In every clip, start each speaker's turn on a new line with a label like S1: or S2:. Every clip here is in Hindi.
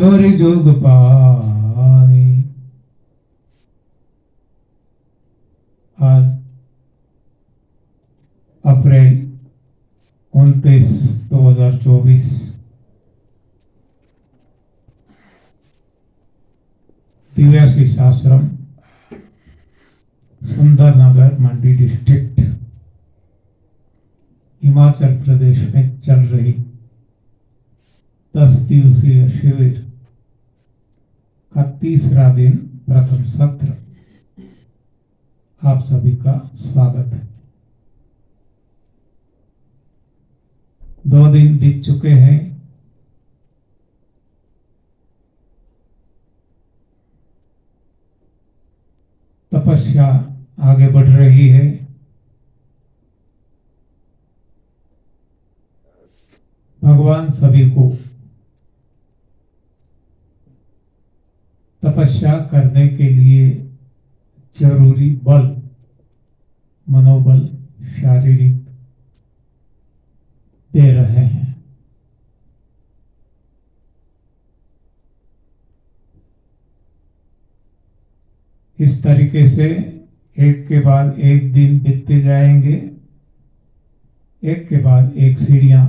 S1: जोर जोग पाए। आज अप्रैल 29, 2024 दिव्याशीष आश्रम, सुंदरनगर, मंडी डिस्ट्रिक्ट, हिमाचल प्रदेश में चल रही 10 दिवसीय शिविर का तीसरा दिन, प्रथम सत्र। आप सभी का स्वागत है। 2 दिन बीत चुके हैं। तपस्या आगे बढ़ रही है। भगवान सभी को तपस्या करने के लिए जरूरी बल, मनोबल, शारीरिक दे रहे हैं। इस तरीके से एक के बाद एक दिन बीतते जाएंगे, एक के बाद एक सीढ़ियां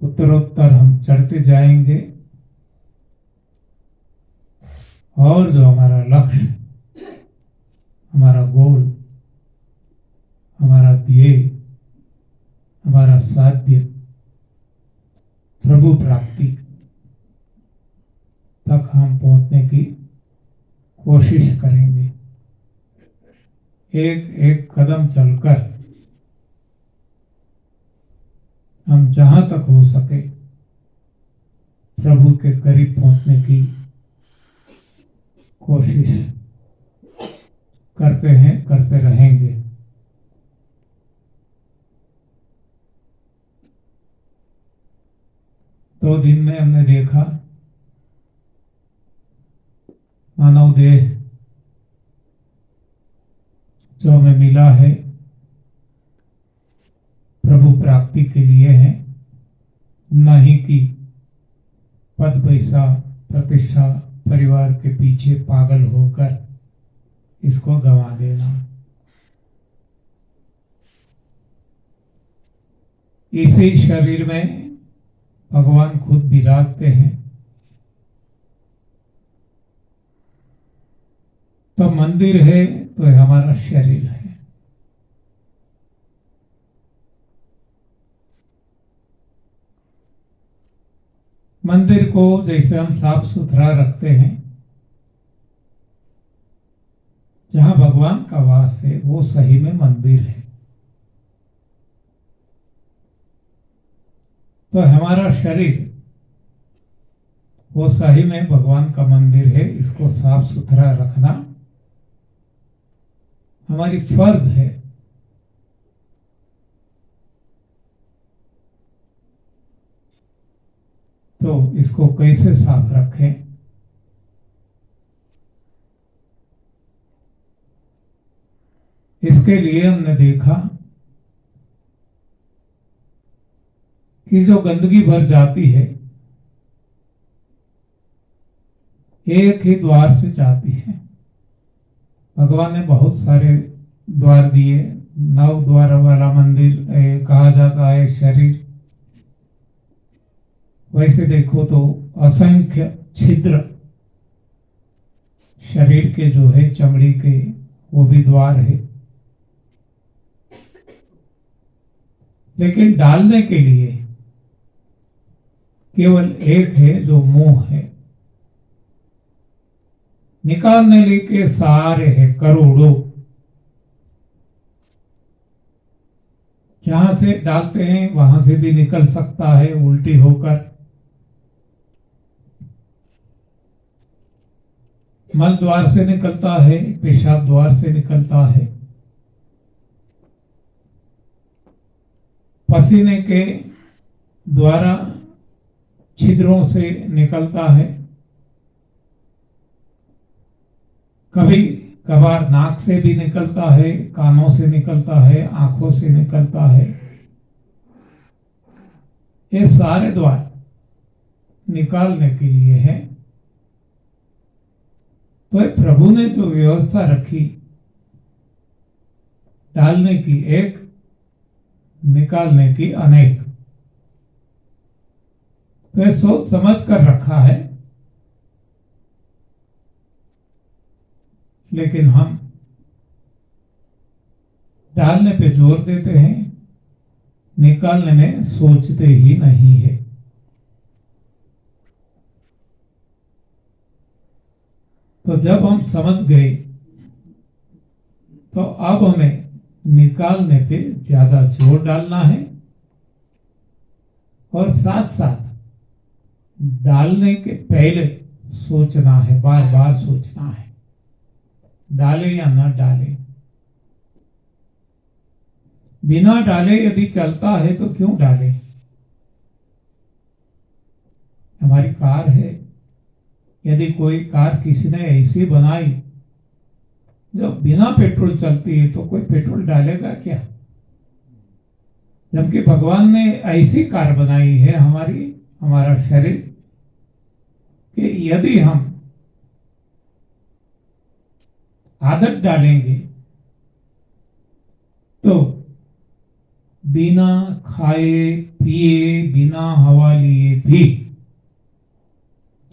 S1: उत्तरोत्तर हम चढ़ते जाएंगे और जो हमारा लक्ष्य, हमारा गोल, हमारा ध्येय, हमारा साध्य, प्रभु प्राप्ति तक हम पहुंचने की कोशिश करेंगे। एक एक कदम चलकर हम जहां तक हो सके प्रभु के करीब पहुंचने की कोशिश करते हैं, करते रहेंगे। दो दिन में हमने देखा मानव देह जो हमें मिला है प्रभु प्राप्ति के लिए है, न ही कि पद, पैसा, प्रतिष्ठा, परिवार के पीछे पागल होकर इसको गंवा देना। इसी शरीर में भगवान खुद विराजते हैं। तो मंदिर है तो हमारा शरीर है। मंदिर को जैसे हम साफ सुथरा रखते हैं, जहां भगवान का वास है वो सही में मंदिर है। तो हमारा शरीर वो सही में भगवान का मंदिर है। इसको साफ सुथरा रखना हमारी फर्ज है। तो इसको कैसे साफ रखें? इसके लिए हमने देखा कि जो गंदगी भर जाती है एक ही द्वार से जाती है। भगवान ने बहुत सारे द्वार दिए। 9 द्वार वाला मंदिर कहा जाता है शरीर। वैसे देखो तो असंख्य छिद्र शरीर के जो है, चमड़ी के, वो भी द्वार है। लेकिन डालने के लिए केवल एक है जो मुंह है। निकालने के सारे हैं करोड़ों। जहां से डालते हैं वहां से भी निकल सकता है उल्टी होकर। मल द्वार से निकलता है, पेशाब द्वार से निकलता है, पसीने के द्वारा छिद्रों से निकलता है, कभी कभार नाक से भी निकलता है, कानों से निकलता है, आंखों से निकलता है। ये सारे द्वार निकालने के लिए है। तो प्रभु ने जो व्यवस्था रखी डालने की एक, निकालने की अनेक, तो सोच समझ कर रखा है। लेकिन हम डालने पे जोर देते हैं, निकालने में सोचते ही नहीं है। तो जब हम समझ गए तो अब हमें निकालने पे ज्यादा जोर डालना है और साथ साथ डालने के पहले सोचना है, बार बार सोचना है, डाले या न डाले। बिना डाले यदि चलता है तो क्यों डाले? हमारी कार है, यदि कोई कार किसी ने ऐसी बनाई जो बिना पेट्रोल चलती है तो कोई पेट्रोल डालेगा क्या? जबकि भगवान ने ऐसी कार बनाई है हमारा शरीर कि यदि हम आदत डालेंगे तो बिना खाए पिए, बिना हवा लिए भी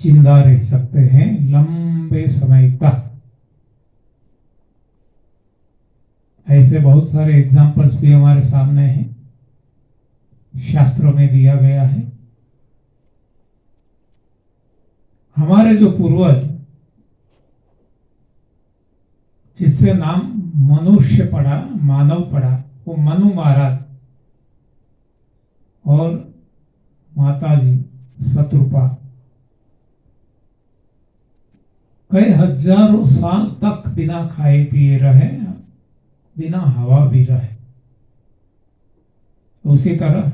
S1: जिंदा रह सकते हैं लंबे समय तक। ऐसे बहुत सारे एग्जाम्पल्स भी हमारे सामने हैं, शास्त्रों में दिया गया है। हमारे जो पूर्वज, जिससे नाम मनुष्य पड़ा, मानव पड़ा, वो मनु महाराज और माताजी शत्रुपा कई हजारों साल तक बिना खाए पिए रहे, बिना हवा भी रहे। उसी तरह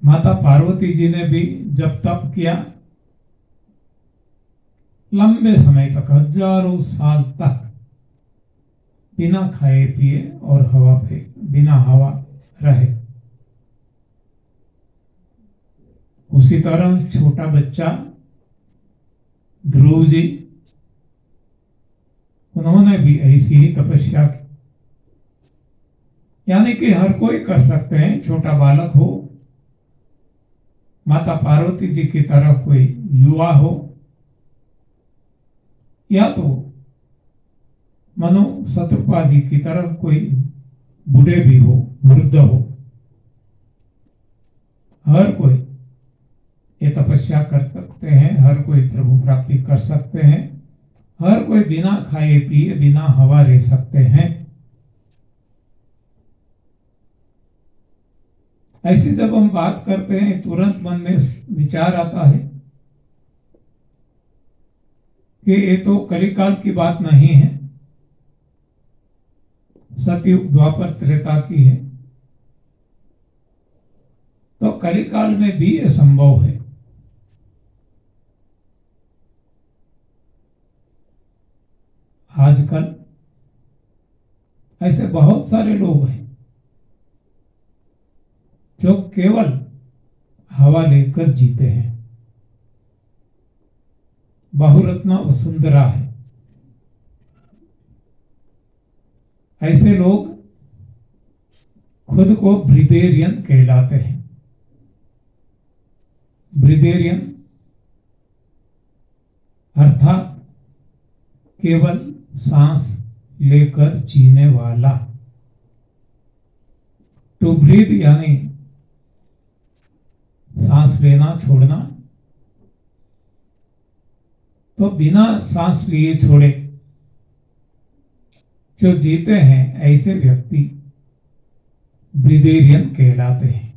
S1: माता पार्वती जी ने भी जब तप किया, लंबे समय तक, हजारों साल तक बिना खाए पिए और बिना हवा रहे। उसी तरह छोटा बच्चा ध्रुव जी, उन्होंने भी ऐसी ही तपस्या की। यानी कि हर कोई कर सकते हैं, छोटा बालक हो, माता पार्वती जी की तरह कोई युवा हो, या तो मनु शत्रुपा जी की तरह कोई बूढ़े भी हो, वृद्ध हो, हर कोई ये तपस्या कर सकते हैं, हर कोई प्रभु प्राप्ति कर सकते हैं, हर कोई बिना खाए पिए, बिना हवा रह सकते हैं। ऐसी जब हम बात करते हैं तुरंत मन में विचार आता है कि ये तो कलिकाल की बात नहीं है, सतयुग द्वापर त्रेता की है। तो कलिकाल में भी ये संभव है। आजकल ऐसे बहुत सारे लोग हैं जो केवल हवा लेकर जीते हैं। बहुरत्ना वसुंधरा है। ऐसे लोग खुद को ब्रिदेरियन कहलाते हैं। ब्रिदेरियन अर्थात केवल सांस लेकर जीने वाला। टू ब्रीथ यानी सांस लेना छोड़ना। तो बिना सांस लिए छोड़े जो जीते हैं, ऐसे व्यक्ति ब्रिदेरियन कहलाते हैं।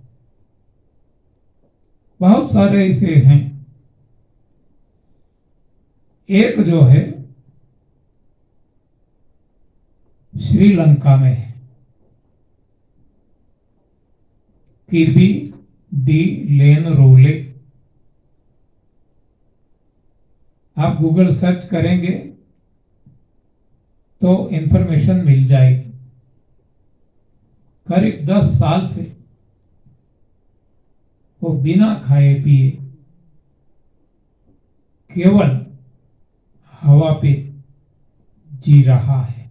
S1: बहुत सारे ऐसे हैं। एक जो है श्रीलंका में है, किर्बी डी लेन रोले। आप गूगल सर्च करेंगे तो इंफॉर्मेशन मिल जाएगी। करीब 10 साल से वो बिना खाए पिए केवल हवा पे जी रहा है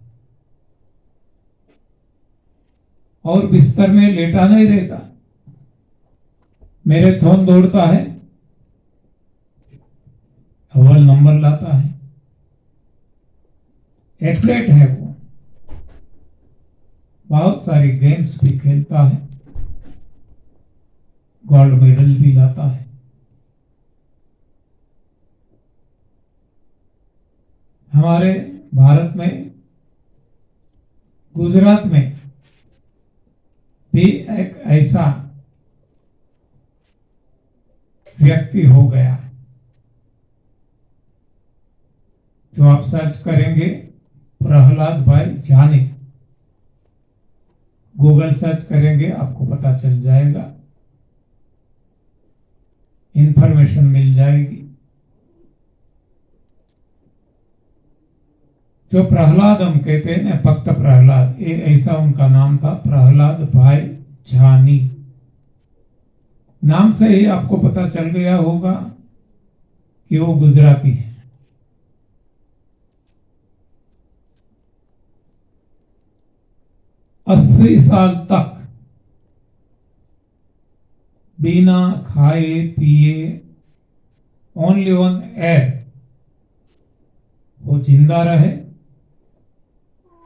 S1: और बिस्तर में लेटा नहीं रहता, मैराथन दौड़ता है, अव्वल नंबर लाता है, एथलीट है वो, बहुत सारी गेम्स भी खेलता है, गोल्ड मेडल भी लाता है। हमारे भारत में, गुजरात में भी एक ऐसा व्यक्ति हो गया, जो आप सर्च करेंगे प्रहलाद भाई जानी, गूगल सर्च करेंगे आपको पता चल जाएगा, इंफॉर्मेशन मिल जाएगी। जो प्रहलाद हम कहते हैं ना, भक्त प्रहलाद, ये ऐसा उनका नाम था, प्रहलाद भाई जानी। नाम से ही आपको पता चल गया होगा कि वो गुजराती है। अस्सी साल तक बिना खाए पिए, ओनली ऑन एयर, वो जिंदा रहे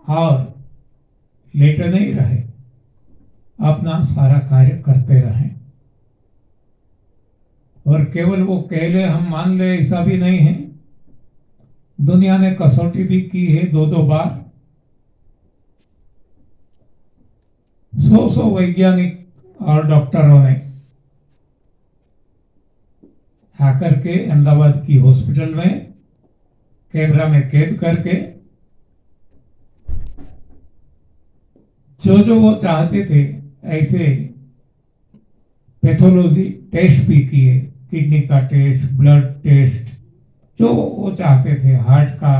S1: और लेटे नहीं रहे, अपना सारा कार्य करते रहे। और केवल वो कह ले हम मान ले ऐसा भी नहीं है, दुनिया ने कसौटी भी की है 2-2 बार। 100 वैज्ञानिक और डॉक्टरों ने आकर के अहमदाबाद की हॉस्पिटल में कैमरा में कैद करके जो वो चाहते थे ऐसे पैथोलॉजी टेस्ट भी किए, किडनी का टेस्ट, ब्लड टेस्ट, जो वो चाहते थे, हार्ट का,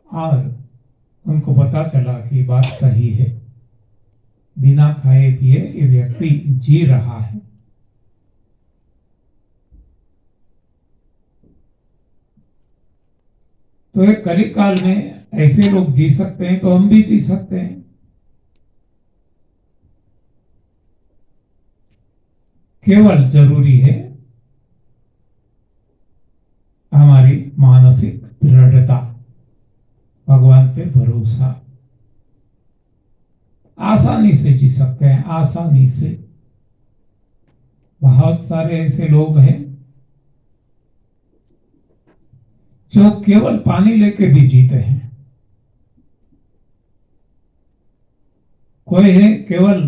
S1: और उनको पता चला कि बात सही है, बिना खाए पिए ये व्यक्ति जी रहा है। तो एक कलिकाल काल में ऐसे लोग जी सकते हैं, तो हम भी जी सकते हैं। केवल जरूरी है हमारी मानसिक दृढ़ता, भगवान पे भरोसा। आसानी से जी सकते हैं, आसानी से। बहुत सारे ऐसे लोग हैं जो केवल पानी लेके भी जीते हैं। कोई है केवल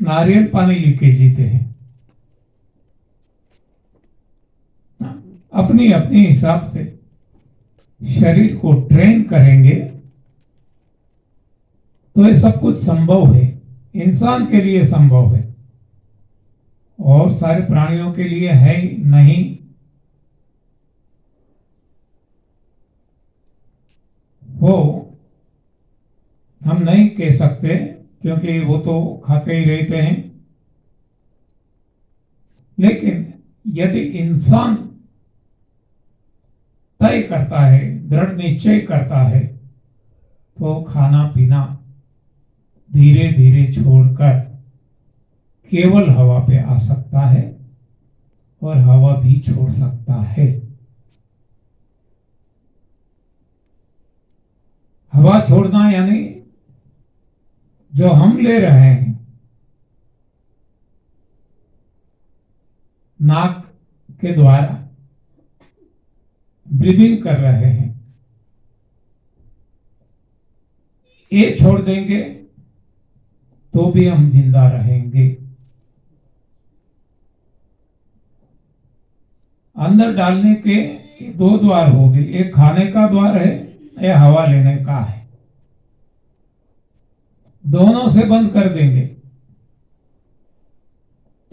S1: नारियल पानी लेके जीते हैं। अपनी अपनी हिसाब से शरीर को ट्रेन करेंगे तो ये सब कुछ संभव है, इंसान के लिए संभव है, और सारे प्राणियों के लिए है नहीं। वो हम नहीं कह सकते क्योंकि वो तो खाते ही रहते हैं, लेकिन यदि इंसान तय करता है, दृढ़ निश्चय करता है, तो खाना पीना धीरे धीरे छोड़कर केवल हवा पे आ सकता है और हवा भी छोड़ सकता है। हवा छोड़ना यानी जो हम ले रहे हैं, नाक के द्वारा ब्रीदिंग कर रहे हैं, ये छोड़ देंगे तो भी हम जिंदा रहेंगे। अंदर डालने के 2 द्वार हो गए, एक खाने का द्वार है, एक हवा लेने का है। दोनों से बंद कर देंगे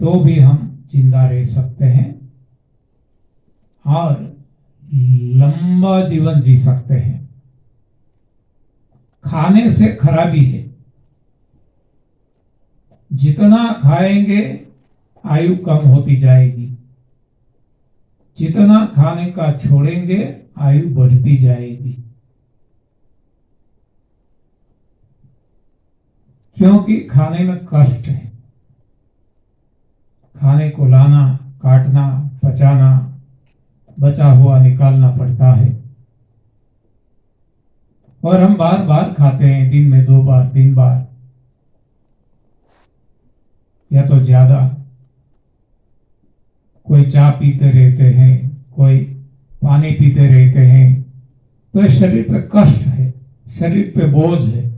S1: तो भी हम जिंदा रह सकते हैं और लंबा जीवन जी सकते हैं। खाने से खराबी है, जितना खाएंगे आयु कम होती जाएगी, जितना खाने का छोड़ेंगे आयु बढ़ती जाएगी। क्योंकि खाने में कष्ट है, खाने को लाना, काटना, पचाना, बचा हुआ निकालना पड़ता है। और हम बार बार खाते हैं, दिन में 2 बार 3 बार या तो ज्यादा। कोई चाय पीते रहते हैं, कोई पानी पीते रहते हैं, तो शरीर पे कष्ट है, शरीर पे बोझ है।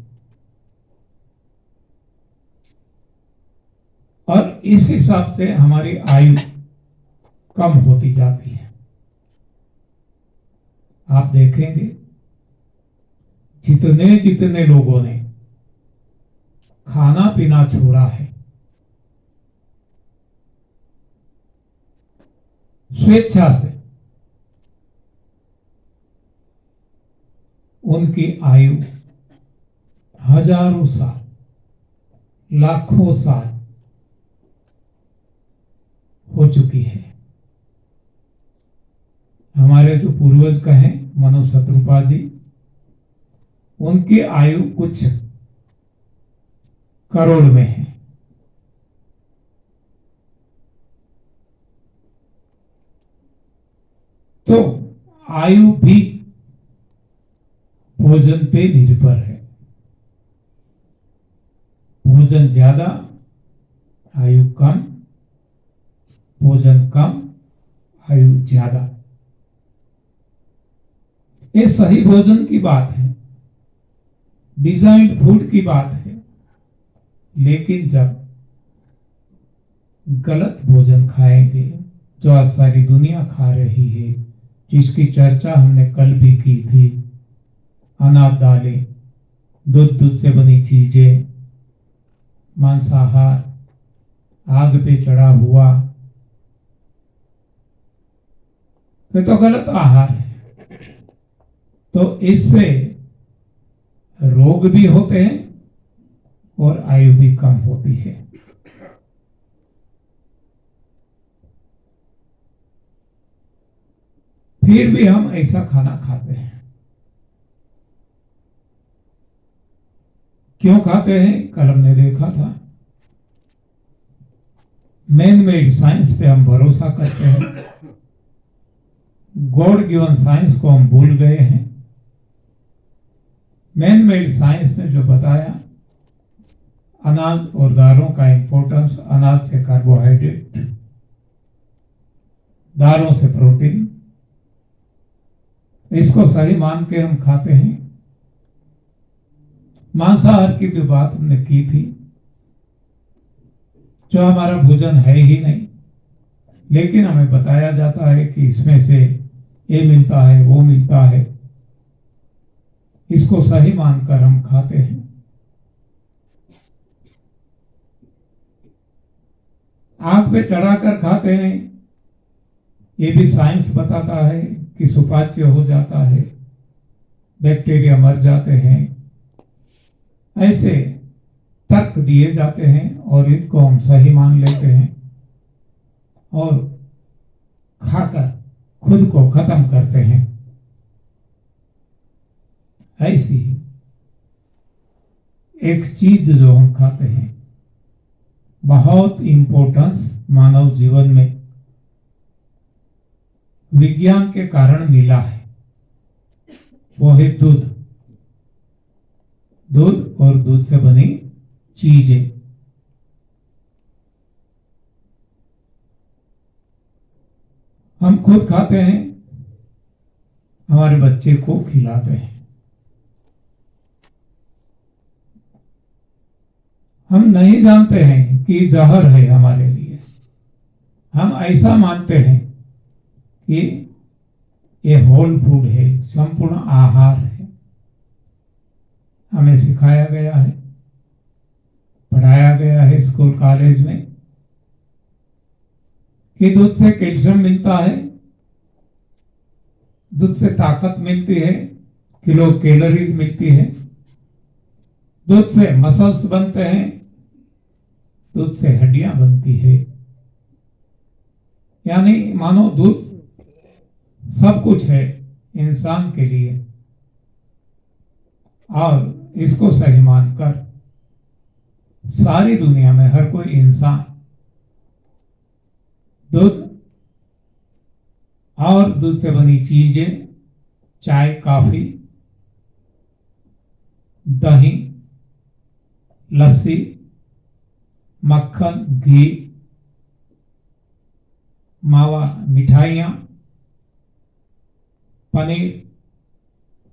S1: और इस हिसाब से हमारी आयु कम होती जाती है। आप देखेंगे जितने जितने लोगों ने खाना पीना छोड़ा है, स्वेच्छा से, उनकी आयु हजारों साल, लाखों साल हो चुकी है। हमारे जो पूर्वज कहें, मनु शत्रुपा जी, उनकी आयु कुछ करोड़ में है। तो आयु भी भोजन पे निर्भर है। भोजन ज्यादा, आयु कम, भोजन कम, आयु ज्यादा। ये सही भोजन की बात है, डिजाइंड फूड की बात है। लेकिन जब गलत भोजन खाएंगे, जो आज सारी दुनिया खा रही है, जिसकी चर्चा हमने कल भी की थी, अनाज दालें, दूध से बनी चीजें, मांसाहार, आग पे चढ़ा हुआ, तो गलत आहार है। तो इससे रोग भी होते हैं और आयु भी कम होती है। फिर भी हम ऐसा खाना खाते हैं। क्यों खाते हैं? कल हमने देखा था, मैन मेड साइंस पे हम भरोसा करते हैं, गॉड गिवन साइंस को हम भूल गए हैं। मैन मेड साइंस ने जो बताया, अनाज और दालों का इंपॉर्टेंस, अनाज से कार्बोहाइड्रेट, दालों से प्रोटीन, इसको सही मान के हम खाते हैं। मांसाहार की भी बात हमने की थी, जो हमारा भोजन है ही नहीं, लेकिन हमें बताया जाता है कि इसमें से ये मिलता है, वो मिलता है, इसको सही मानकर हम खाते हैं। आग पे चढ़ाकर खाते हैं, ये भी साइंस बताता है कि सुपाच्य हो जाता है, बैक्टीरिया मर जाते हैं। ऐसे तर्क दिए जाते हैं और इनको हम सही मान लेते हैं और खाकर खुद को खत्म करते हैं। ऐसी एक चीज जो हम खाते हैं, बहुत इंपॉर्टेंस मानव जीवन में विज्ञान के कारण मिला है, वो है दूध। दूध और दूध से बनी चीजें। हम खुद खाते हैं, हमारे बच्चे को खिलाते हैं। हम नहीं जानते हैं कि जहर है हमारे लिए, हम ऐसा मानते हैं कि ये होल फूड है, संपूर्ण आहार है। हमें सिखाया गया है, पढ़ाया गया है स्कूल कॉलेज में कि दूध से कैल्शियम मिलता है, दूध से ताकत मिलती है, किलो कैलोरीज मिलती है, दूध से मसल्स बनते हैं, दूध से हड्डियां बनती है। यानी मानो दूध सब कुछ है इंसान के लिए, और इसको सही मानकर सारी दुनिया में हर कोई इंसान दूध और दूध से बनी चीजें, चाय, कॉफी, दही, लस्सी, मक्खन, घी, मावा, मिठाइयाँ, पनीर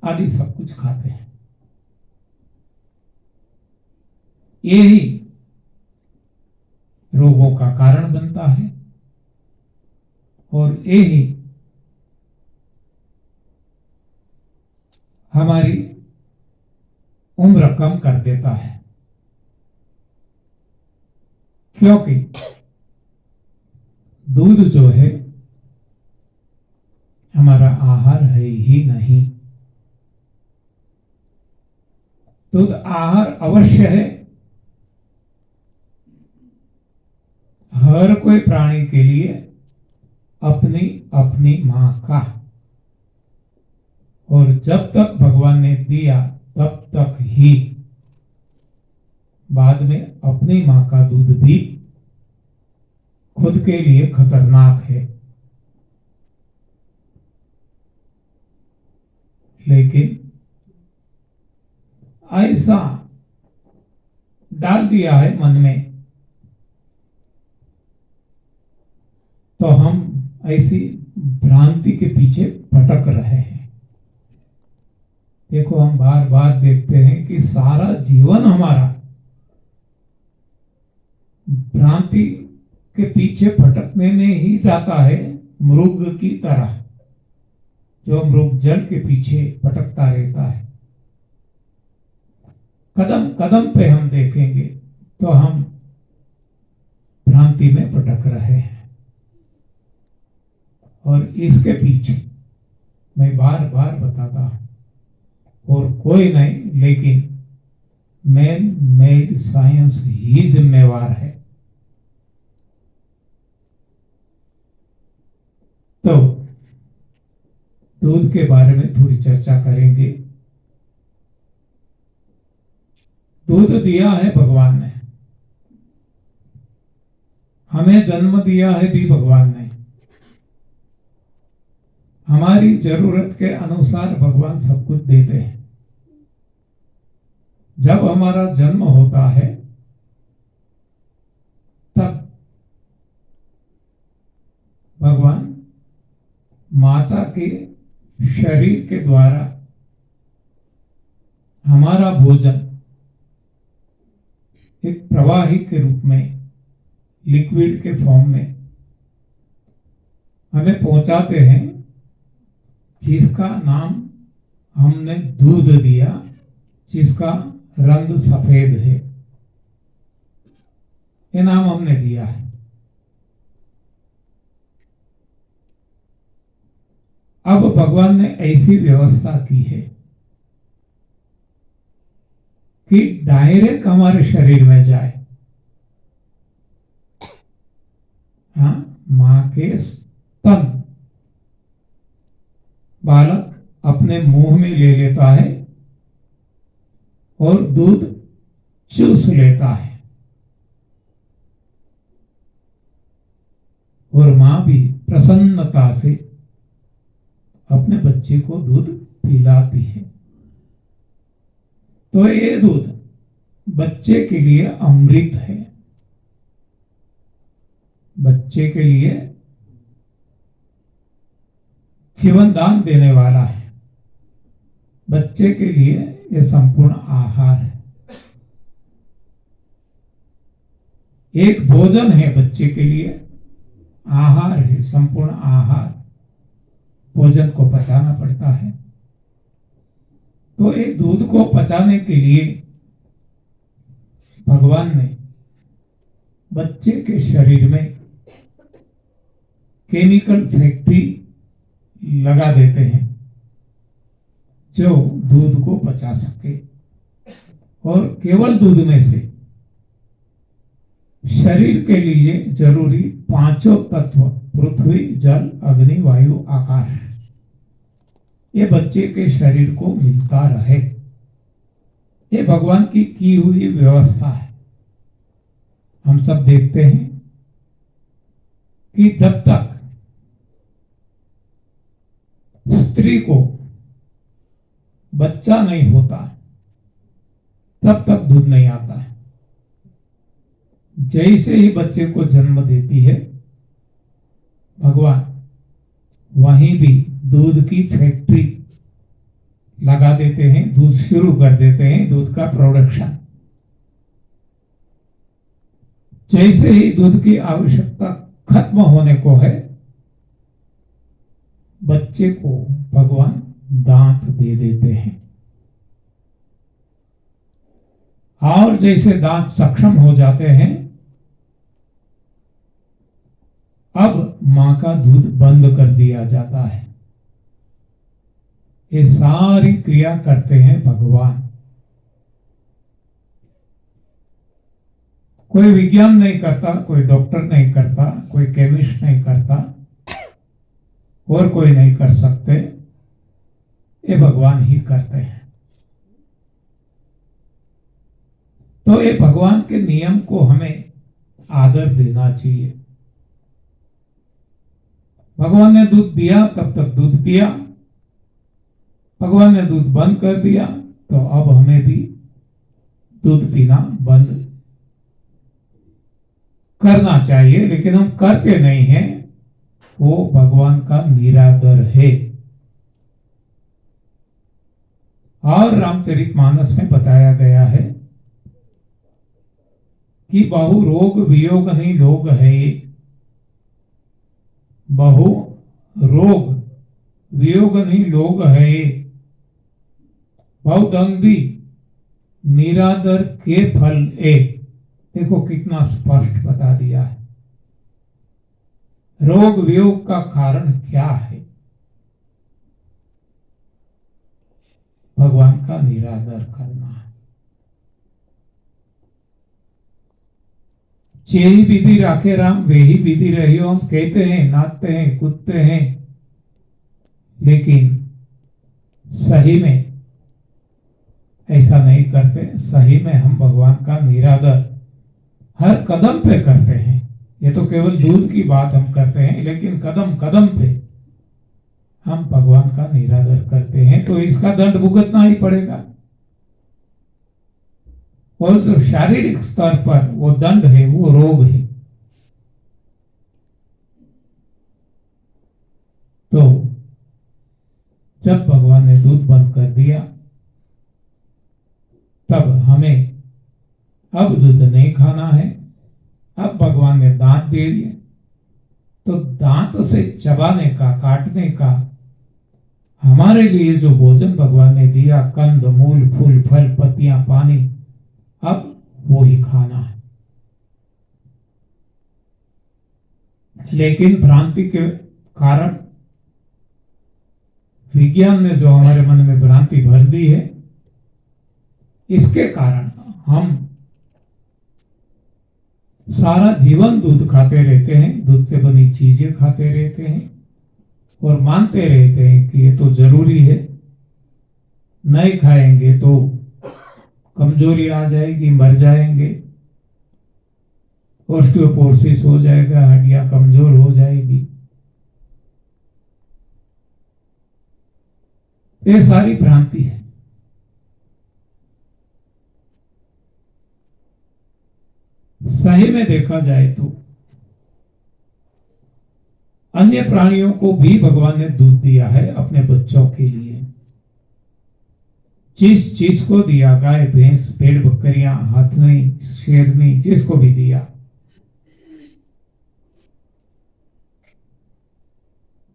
S1: आदि सब कुछ खाते हैं। यही रोगों का कारण बनता है और यही हमारी उम्र कम कर देता है, क्योंकि दूध जो है हमारा आहार है ही नहीं। दूध आहार अवश्य है हर कोई प्राणी के लिए, अपनी अपनी मां का, और जब तक भगवान ने दिया तब तक ही। बाद में अपनी मां का दूध भी खुद के लिए खतरनाक है, लेकिन ऐसा डाल दिया है मन में, तो हम ऐसी भ्रांति के पीछे भटक रहे हैं। देखो, हम बार बार देखते हैं कि सारा जीवन हमारा भ्रांति के पीछे भटकने में ही जाता है, मृग की तरह, जो मृग जल के पीछे भटकता रहता है। कदम कदम पे हम देखेंगे तो हम भ्रांति में भटक रहे हैं, और इसके पीछे मैं बार बार बताता हूं, और कोई नहीं लेकिन मैन मेड साइंस ही जिम्मेवार है। तो दूध के बारे में थोड़ी चर्चा करेंगे। दूध दिया है भगवान ने, हमें जन्म दिया है भी भगवान ने। हमारी जरूरत के अनुसार भगवान सब कुछ देते हैं। जब हमारा जन्म होता है तब भगवान माता के शरीर के द्वारा हमारा भोजन एक प्रवाही के रूप में, लिक्विड के फॉर्म में हमें पहुंचाते हैं, जिसका नाम हमने दूध दिया, जिसका रंग सफेद है। ये नाम हमने दिया है। अब भगवान ने ऐसी व्यवस्था की है कि डायरेक्ट हमारे शरीर में जाए। हाँ, मां के स्तन बालक अपने मुंह में ले लेता है और दूध चूस लेता है, और मां भी प्रसन्नता से अपने बच्चे को दूध पिलाती है। तो ये दूध बच्चे के लिए अमृत है, बच्चे के लिए जीवन दान देने वाला है, बच्चे के लिए यह संपूर्ण आहार है। एक भोजन है बच्चे के लिए, आहार है, संपूर्ण आहार। भोजन को पचाना पड़ता है, तो एक दूध को पचाने के लिए भगवान ने बच्चे के शरीर में केमिकल फैक्ट्री लगा देते हैं, जो दूध को पचा सके, और केवल दूध में से शरीर के लिए जरूरी पांचों तत्व पृथ्वी, जल, अग्नि, वायु, आकाश, ये बच्चे के शरीर को मिलता रहे। ये भगवान की हुई व्यवस्था है। हम सब देखते हैं कि जब तक स्त्री को बच्चा नहीं होता तब तक दूध नहीं आता है। जैसे ही बच्चे को जन्म देती है भगवान वहीं भी दूध की फैक्ट्री लगा देते हैं, दूध शुरू कर देते हैं, दूध का प्रोडक्शन। जैसे ही दूध की आवश्यकता खत्म होने को है बच्चे को भगवान दांत दे देते हैं, और जैसे दांत सक्षम हो जाते हैं अब मां का दूध बंद कर दिया जाता है। ये सारी क्रिया करते हैं भगवान। कोई विज्ञान नहीं करता, कोई डॉक्टर नहीं करता, कोई केमिस्ट नहीं करता, और कोई नहीं कर सकते, ये भगवान ही करते हैं। तो ये भगवान के नियम को हमें आदर देना चाहिए। भगवान ने दूध दिया तब तक दूध पिया, भगवान ने दूध बंद कर दिया तो अब हमें भी दूध पीना बंद करना चाहिए, लेकिन हम करते नहीं हैं। वो भगवान का निरादर है। और रामचरितमानस में बताया गया है कि बहु रोग वियोग नहीं लोग है, बहु रोग वियोग नहीं लोग है, बहुदंगी निरादर के फल एक। देखो कितना स्पष्ट बता दिया है। रोग वियोग का कारण क्या है? भगवान का निरादर करना है। जेहि विधि राखे राम वेही विधि रहियो, हम कहते हैं, नाचते हैं, कूदते हैं, लेकिन सही में ऐसा नहीं करते। सही में हम भगवान का निरादर हर कदम पे करते हैं। ये तो केवल दूध की बात हम करते हैं, लेकिन कदम कदम पे हम भगवान का निरादर करते हैं, तो इसका दंड भुगतना ही पड़ेगा। और जो शारीरिक स्तर पर वो दंड है वो रोग है। तो जब भगवान ने दूध बंद कर दिया तब हमें अब दूध नहीं खाना है। अब भगवान ने दांत दे दिए तो दांत से चबाने का, काटने का, हमारे लिए जो भोजन भगवान ने दिया, कंद मूल फूल फल पत्तियां पानी, अब वो ही खाना है। लेकिन भ्रांति के कारण, विज्ञान ने जो हमारे मन में भ्रांति भर दी है, इसके कारण हम सारा जीवन दूध खाते रहते हैं, दूध से बनी चीजें खाते रहते हैं और मानते रहते हैं कि ये तो जरूरी है, नहीं खाएंगे तो कमजोरी आ जाएगी, मर जाएंगे, ऑस्टियोपोरोसिस हो जाएगा, हड्डियां कमजोर हो जाएगी। ये सारी भ्रांति है। सही में देखा जाए तो अन्य प्राणियों को भी भगवान ने दूध दिया है अपने बच्चों के लिए। जिस चीज को दिया, गाय भैंस भेड़ बकरियां हाथनी शेरनी, जिसको भी दिया,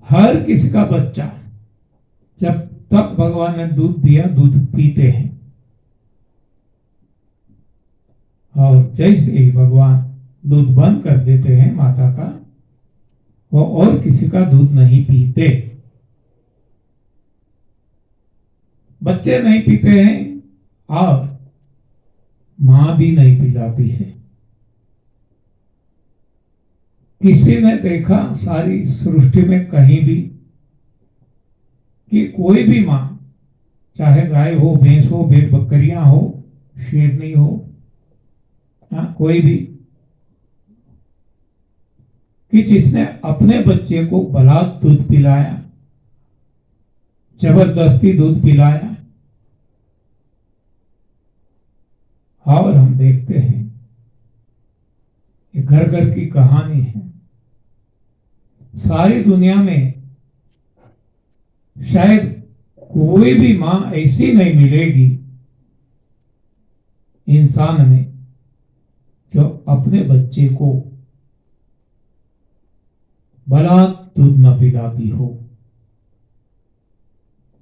S1: हर किसी का बच्चा जब तक भगवान ने दूध दिया दूध पीते हैं, और जैसे ही भगवान दूध बंद कर देते हैं माता का, वो और किसी का दूध नहीं पीते। बच्चे नहीं पीते हैं और मां भी नहीं पिलाती है। किसी ने देखा सारी सृष्टि में कहीं भी कि कोई भी मां, चाहे गाय हो, भैंस हो, भेड़ बकरियां हो, शेरनी हो, कोई भी, कि जिसने अपने बच्चे को बलात् दूध पिलाया, जबरदस्ती दूध पिलाया। और हम देखते हैं ये घर घर की कहानी है। सारी दुनिया में शायद कोई भी मां ऐसी नहीं मिलेगी इंसान में जो अपने बच्चे को बलात् दूध न पिलाती हो,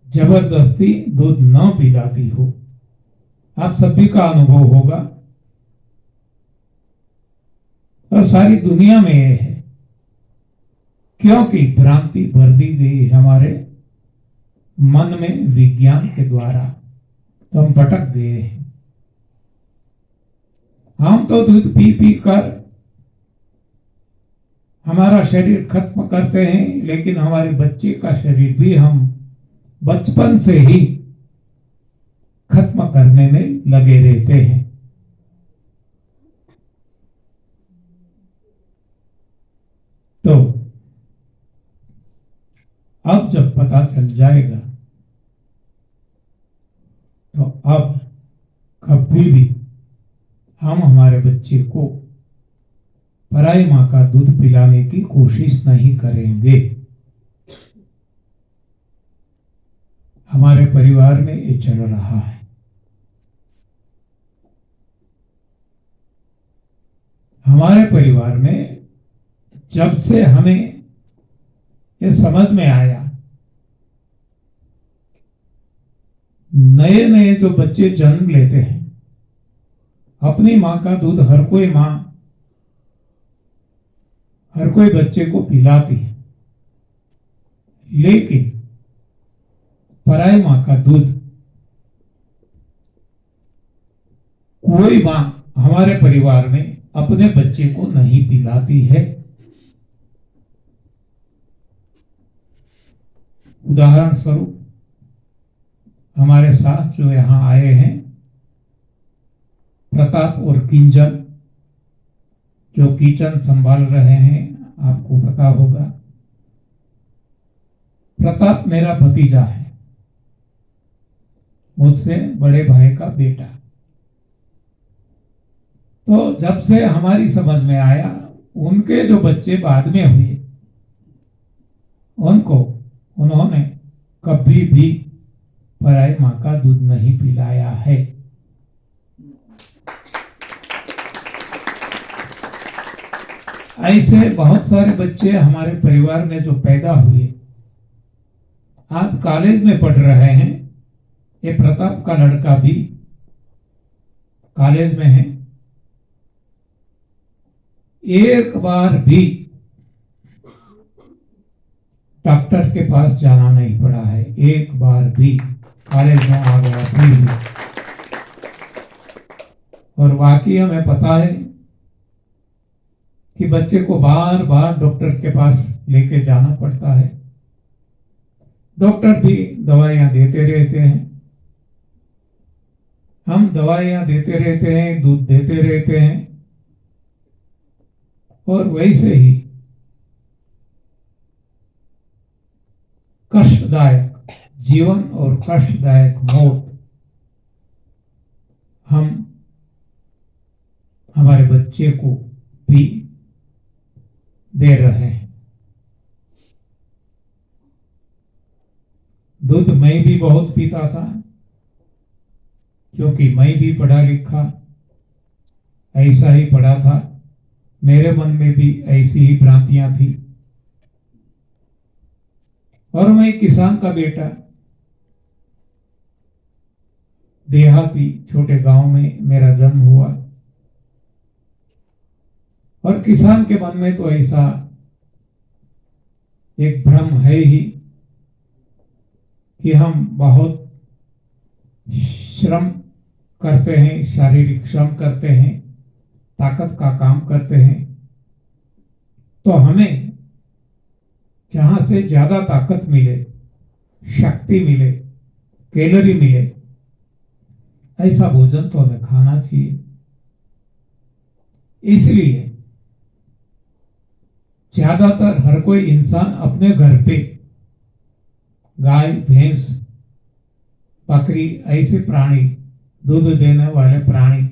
S1: जबरदस्ती दूध न पिलाती हो। आप सभी का अनुभव होगा और सारी दुनिया में यह है, क्योंकि भ्रांति भर दी गई हमारे मन में विज्ञान के द्वारा, तो हम भटक गए हैं। हम तो दूध पी पी कर हमारा शरीर खत्म करते हैं, लेकिन हमारे बच्चे का शरीर भी हम बचपन से ही खत्म करने में लगे रहते हैं। तो अब जब पता चल जाएगा तो अब कभी भी हम हमारे बच्चे को पराई मां का दूध पिलाने की कोशिश नहीं करेंगे। हमारे परिवार में ये चल रहा है। हमारे परिवार में जब से हमें ये समझ में आया, नए नए जो बच्चे जन्म लेते हैं, अपनी मां का दूध हर कोई मां हर कोई बच्चे को पिलाती है, लेकिन पराई मां का दूध कोई मां हमारे परिवार में अपने बच्चे को नहीं पिलाती है। उदाहरण स्वरूप हमारे साथ जो यहां आए हैं प्रताप और किंजल, जो किचन संभाल रहे हैं, आपको पता होगा प्रताप मेरा भतीजा है, मुझसे बड़े भाई का बेटा। तो जब से हमारी समझ में आया, उनके जो बच्चे बाद में हुए, उन्होंने कभी भी पराई मां का दूध नहीं पिलाया है। ऐसे बहुत सारे बच्चे हमारे परिवार में जो पैदा हुए, आज कॉलेज में पढ़ रहे हैं। ये प्रताप का लड़का भी कॉलेज में है। एक बार भी डॉक्टर के पास जाना नहीं पड़ा है, एक बार भी कॉलेज में आ गया भी। और वाकई हमें पता है कि बच्चे को बार बार डॉक्टर के पास लेके जाना पड़ता है। डॉक्टर भी दवाइयां देते रहते हैं, हम दवाइयां देते रहते हैं, दूध देते रहते हैं, और वैसे ही कष्टदायक जीवन और कष्टदायक मौत हम हमारे बच्चे को भी दे रहे हैं। दूध मैं भी बहुत पीता था, क्योंकि मैं भी पढ़ा लिखा ऐसा ही पढ़ा था। मेरे मन में भी ऐसी ही भ्रांतियां थी, और मैं किसान का बेटा, देहाती छोटे गांव में मेरा जन्म हुआ, और किसान के मन में तो ऐसा एक भ्रम है ही कि हम बहुत श्रम करते हैं, शारीरिक श्रम करते हैं, ताकत का काम करते हैं, तो हमें जहां से ज्यादा ताकत मिले, शक्ति मिले, कैलोरी मिले, ऐसा भोजन तो हमें खाना चाहिए। इसलिए ज्यादातर हर कोई इंसान अपने घर पे गाय, भैंस, बकरी ऐसे प्राणी, दूध देने वाले प्राणी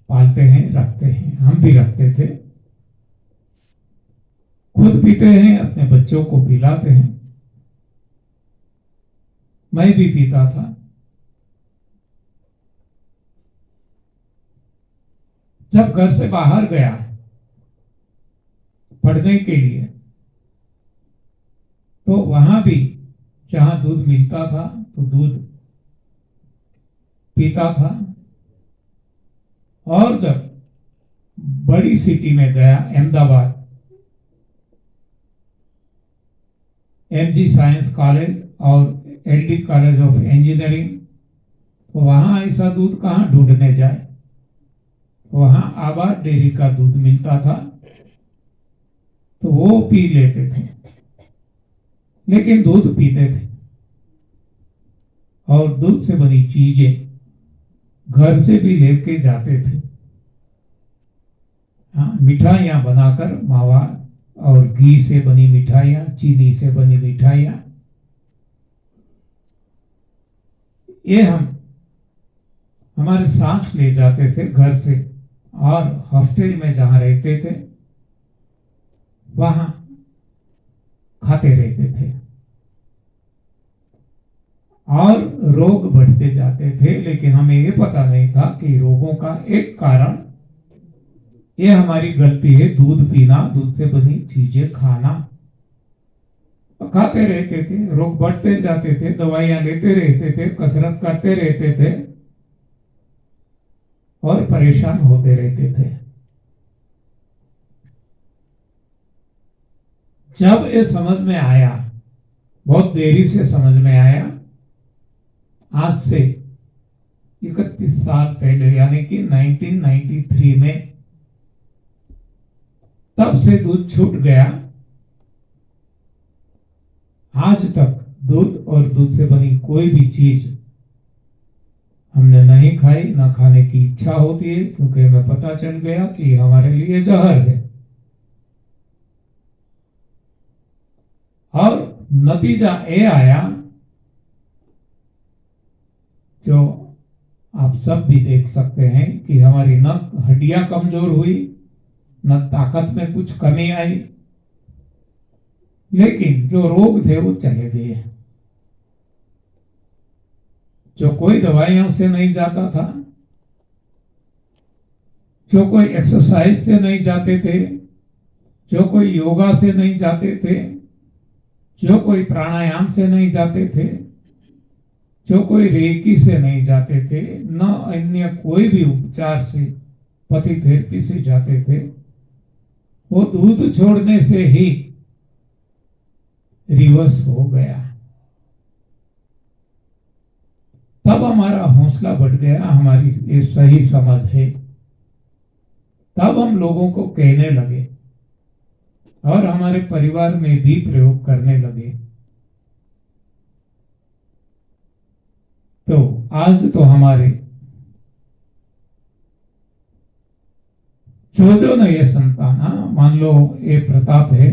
S1: पालते हैं, रखते हैं। हम भी रखते थे, खुद पीते हैं, अपने बच्चों को पिलाते हैं। मैं भी पीता था। जब घर से बाहर गया पढ़ने के लिए, तो वहां भी जहां दूध मिलता था तो दूध पीता था। और जब बड़ी सिटी में गया, अहमदाबाद, एमजी साइंस कॉलेज और एलडी कॉलेज ऑफ इंजीनियरिंग, तो वहां ऐसा दूध कहां ढूंढने जाए। वहां आबाद डेयरी का दूध मिलता था, तो वो पी लेते थे, लेकिन दूध पीते थे। और दूध से बनी चीजें घर से भी लेके जाते थे। हाँ, मिठाइयां बनाकर, मावा और घी से बनी मिठाइयां, चीनी से बनी मिठाइयां, ये हम हमारे साथ ले जाते थे घर से। और हॉस्टल में जहां रहते थे वहां खाते रहते थे। और रोग बढ़ते जाते थे, लेकिन हमें ये पता नहीं था कि रोगों का एक कारण ये हमारी गलती है, दूध पीना, दूध से बनी चीजें खाना। खाते रहते थे, रोग बढ़ते जाते थे, दवाइयां लेते रहते थे, कसरत करते रहते थे और परेशान होते रहते थे। जब ये समझ में आया, बहुत देरी से समझ में आया, आज से 31 साल पहले, यानी कि 1993 में, तब से दूध छूट गया। आज तक दूध और दूध से बनी कोई भी चीज हमने नहीं खाई, ना खाने की इच्छा होती है, क्योंकि हमें पता चल गया कि हमारे लिए जहर है। और नतीजा ये आया, जो आप सब भी देख सकते हैं, कि हमारी न हड्डियां कमजोर हुई, न ताकत में कुछ कमी आई, लेकिन जो रोग थे वो चले गए। जो कोई दवाइयों से नहीं जाता था, जो कोई एक्सरसाइज से नहीं जाते थे, जो कोई योगा से नहीं जाते थे, जो कोई प्राणायाम से नहीं जाते थे, जो कोई रेकी से नहीं जाते थे, न अन्य कोई भी उपचार से, पति थेरेपी से जाते थे, वो दूध छोड़ने से ही रिवर्स हो गया। तब हमारा हौसला बढ़ गया, हमारी ये सही समझ है। तब हम लोगों को कहने लगे और हमारे परिवार में भी प्रयोग करने लगे। तो आज तो हमारे जो नए संतान, मान लो ये प्रताप है,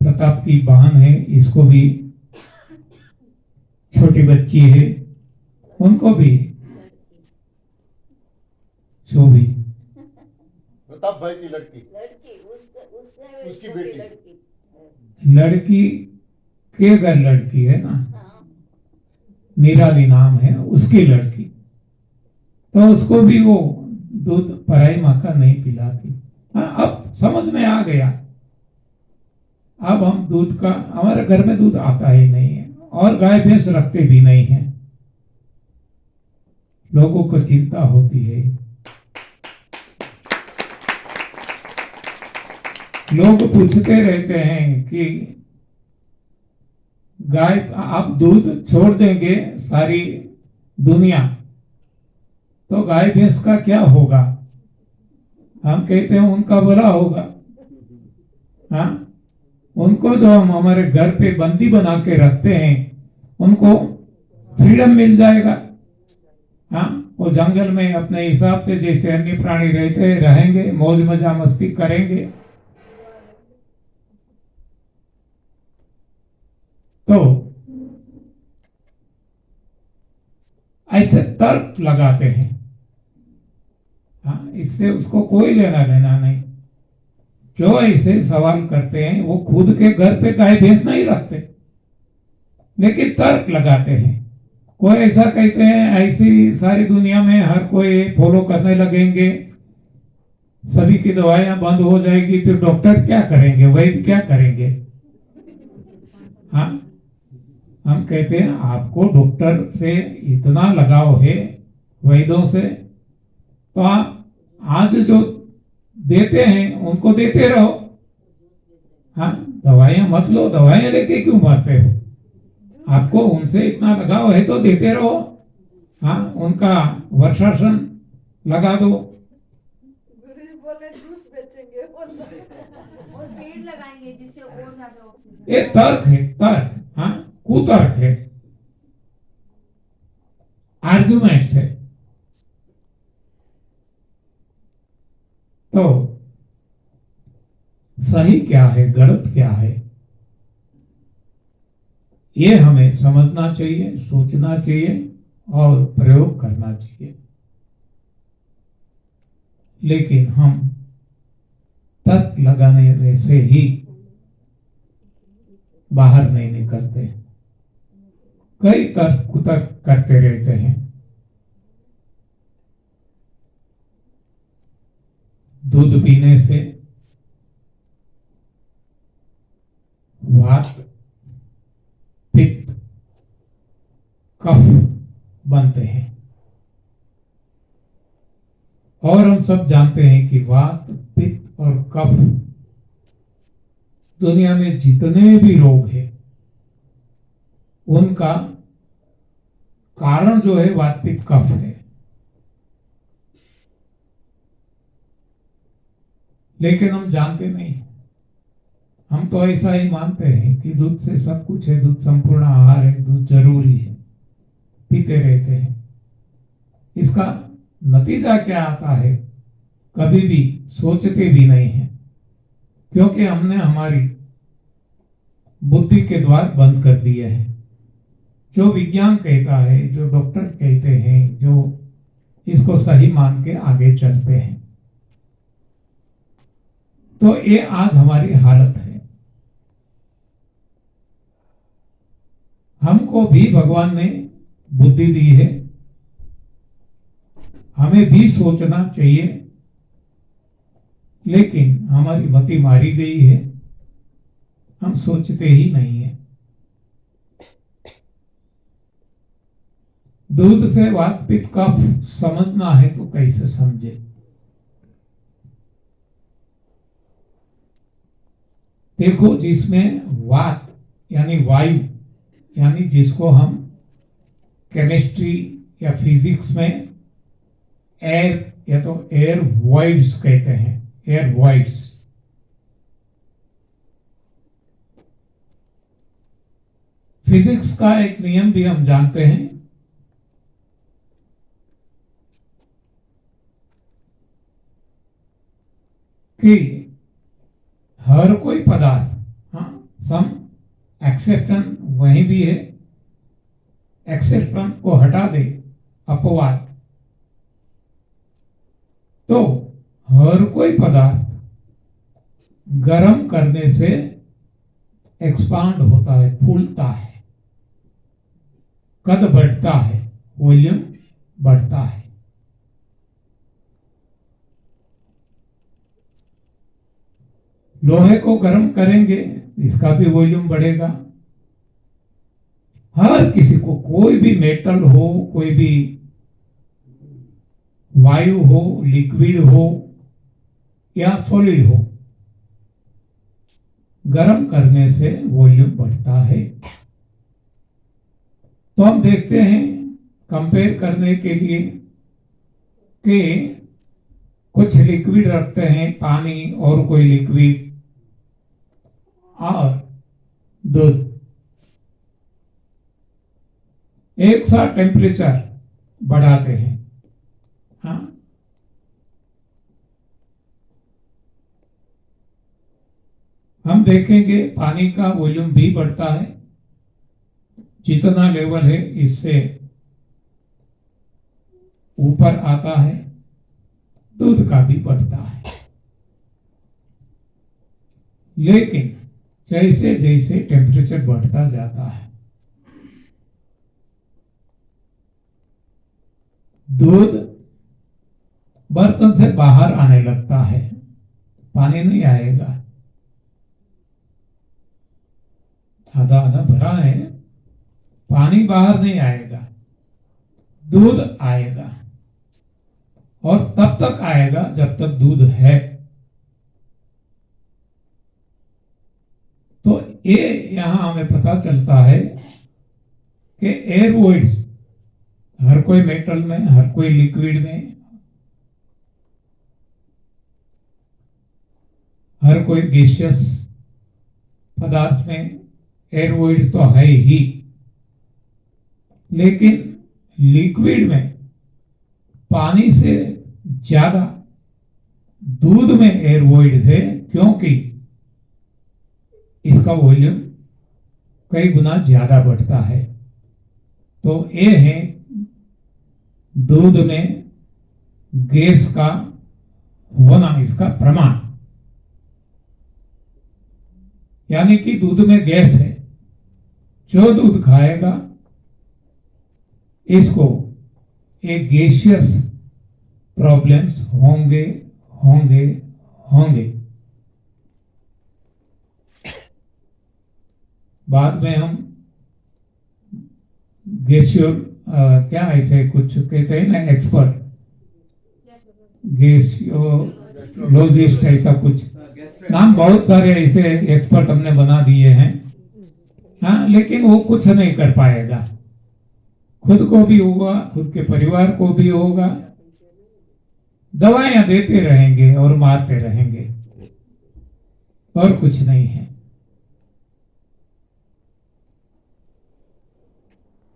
S1: प्रताप की बहन है, इसको भी छोटी बच्ची है, उनको भी, जो भी
S2: प्रताप भाई की लड़की उसकी बेटी,
S1: लड़की के घर लड़की है ना, निराली नाम है उसकी लड़की, तो उसको भी वो दूध पराई माँ का नहीं पिलाती। अब समझ में आ गया। अब हम दूध का, हमारे घर में दूध आता ही नहीं है, और गाय भैंस रखते भी नहीं है। लोगों को चिंता होती है, लोग पूछते रहते हैं कि गाय, आप दूध छोड़ देंगे सारी दुनिया, तो गाय भैंस का क्या होगा? हम कहते हैं उनका भला होगा। हाँ, उनको जो हम हमारे घर पे बंदी बना के रखते हैं उनको फ्रीडम मिल जाएगा। हाँ, वो जंगल में अपने हिसाब से जैसे अन्य प्राणी रहते हैं रहेंगे, मौज मजा मस्ती करेंगे। तो ऐसे तर्क लगाते हैं। हाँ, इससे उसको कोई लेना देना नहीं। जो ऐसे सवाल करते हैं वो खुद के घर पे गाय भैंस नहीं रखते, लेकिन तर्क लगाते हैं। कोई ऐसा कहते हैं ऐसी सारी दुनिया में हर कोई फॉलो करने लगेंगे, सभी की दवाइयां बंद हो जाएगी, फिर डॉक्टर क्या करेंगे, वैद्य क्या करेंगे। हाँ, हम कहते हैं आपको डॉक्टर से इतना लगाव है, वैद्यों से, तो आप आज जो देते हैं उनको देते रहो। हाँ, दवाइयां मत लो, दवाइयां लेके क्यों मरते हो। आपको उनसे इतना लगाव है तो देते रहो। हाँ, उनका वर्षासन लगा दो।
S3: बोले जूस बेचेंगे
S4: और पेड़ लगाएंगे जिससे और ज्यादा ऑक्सीजन।
S1: ये तर्क है, तर्क। हाँ, कुतर्क है, आर्ग्यूमेंट्स है। तो सही क्या है, गलत क्या है, ये हमें समझना चाहिए, सोचना चाहिए और प्रयोग करना चाहिए। लेकिन हम तर्क लगाने से ही बाहर नहीं निकलते, कई तर्क कुतर्क करते रहते हैं। दूध पीने से वात, पित्त, कफ बनते हैं। और हम सब जानते हैं कि वात, पित्त और कफ दुनिया में जितने भी रोग हैं उनका कारण जो है वात, पित्त, कफ है। लेकिन हम जानते नहीं, हम तो ऐसा ही मानते हैं कि दूध से सब कुछ है, दूध संपूर्ण आहार है, दूध जरूरी है, पीते रहते हैं। इसका नतीजा क्या आता है कभी भी सोचते भी नहीं है, क्योंकि हमने हमारी बुद्धि के द्वार बंद कर दिए हैं। जो विज्ञान कहता है, जो डॉक्टर कहते हैं, जो इसको सही मान के आगे चलते हैं। तो ये आज हमारी हालत है। हमको भी भगवान ने बुद्धि दी है, हमें भी सोचना चाहिए, लेकिन हमारी मति मारी गई है, हम सोचते ही नहीं है। दूध से वात, पित्त, कफ समझना है तो कैसे समझे। देखो, जिसमें वात यानी वायु, यानी जिसको हम केमिस्ट्री या फिजिक्स में एयर या तो एयर वॉइड्स कहते हैं, एयर वॉइड्स। फिजिक्स का एक नियम भी हम जानते हैं कि हर कोई पदार्थ, हाँ, सम एक्सेप्शन वहीं भी है, एक्सेप्शन को हटा दे, अपवाद, तो हर कोई पदार्थ गर्म करने से एक्सपांड होता है, फूलता है, कद बढ़ता है, वॉल्यूम बढ़ता है। लोहे को गर्म करेंगे, इसका भी वॉल्यूम बढ़ेगा। हर किसी को, कोई भी मेटल हो, कोई भी वायु हो, लिक्विड हो या सॉलिड हो, गर्म करने से वॉल्यूम बढ़ता है। तो हम देखते हैं, कंपेयर करने के लिए, कि कुछ लिक्विड रखते हैं, पानी और कोई लिक्विड, दूध। एक साथ टेम्परेचर बढ़ाते हैं। हाँ, हम देखेंगे पानी का वॉल्यूम भी बढ़ता है, जितना लेवल है इससे ऊपर आता है, दूध का भी बढ़ता है। लेकिन जैसे जैसे टेम्परेचर बढ़ता जाता है, दूध बर्तन से बाहर आने लगता है, पानी नहीं आएगा। आधा आधा भरा है, पानी बाहर नहीं आएगा, दूध आएगा। और तब तक आएगा जब तक दूध है। तो ये यहां हमें पता चलता है कि एयर वॉइड्स हर कोई मेटल में, हर कोई लिक्विड में, हर कोई गैसियस पदार्थ में एयर वॉइड्स तो है ही, लेकिन लिक्विड में पानी से ज्यादा दूध में एयर वॉइड्स है, क्योंकि इसका वॉल्यूम कई गुना ज्यादा बढ़ता है। तो ये है दूध में गैस का होना, इसका प्रमाण। यानी कि दूध में गैस है, जो दूध खाएगा इसको एक गैसियस प्रॉब्लम्स होंगे होंगे होंगे। बाद में हम गैसियोल क्या ऐसे कुछ कहते हैं ना, एक्सपर्ट गैसियोलॉजिस्ट, ऐसा कुछ नाम बहुत सारे ऐसे एक्सपर्ट हमने बना दिए हैं। हाँ, लेकिन वो कुछ नहीं कर पाएगा। खुद को भी होगा, खुद के परिवार को भी होगा, दवाइयां देते रहेंगे और मारते रहेंगे, और कुछ नहीं है।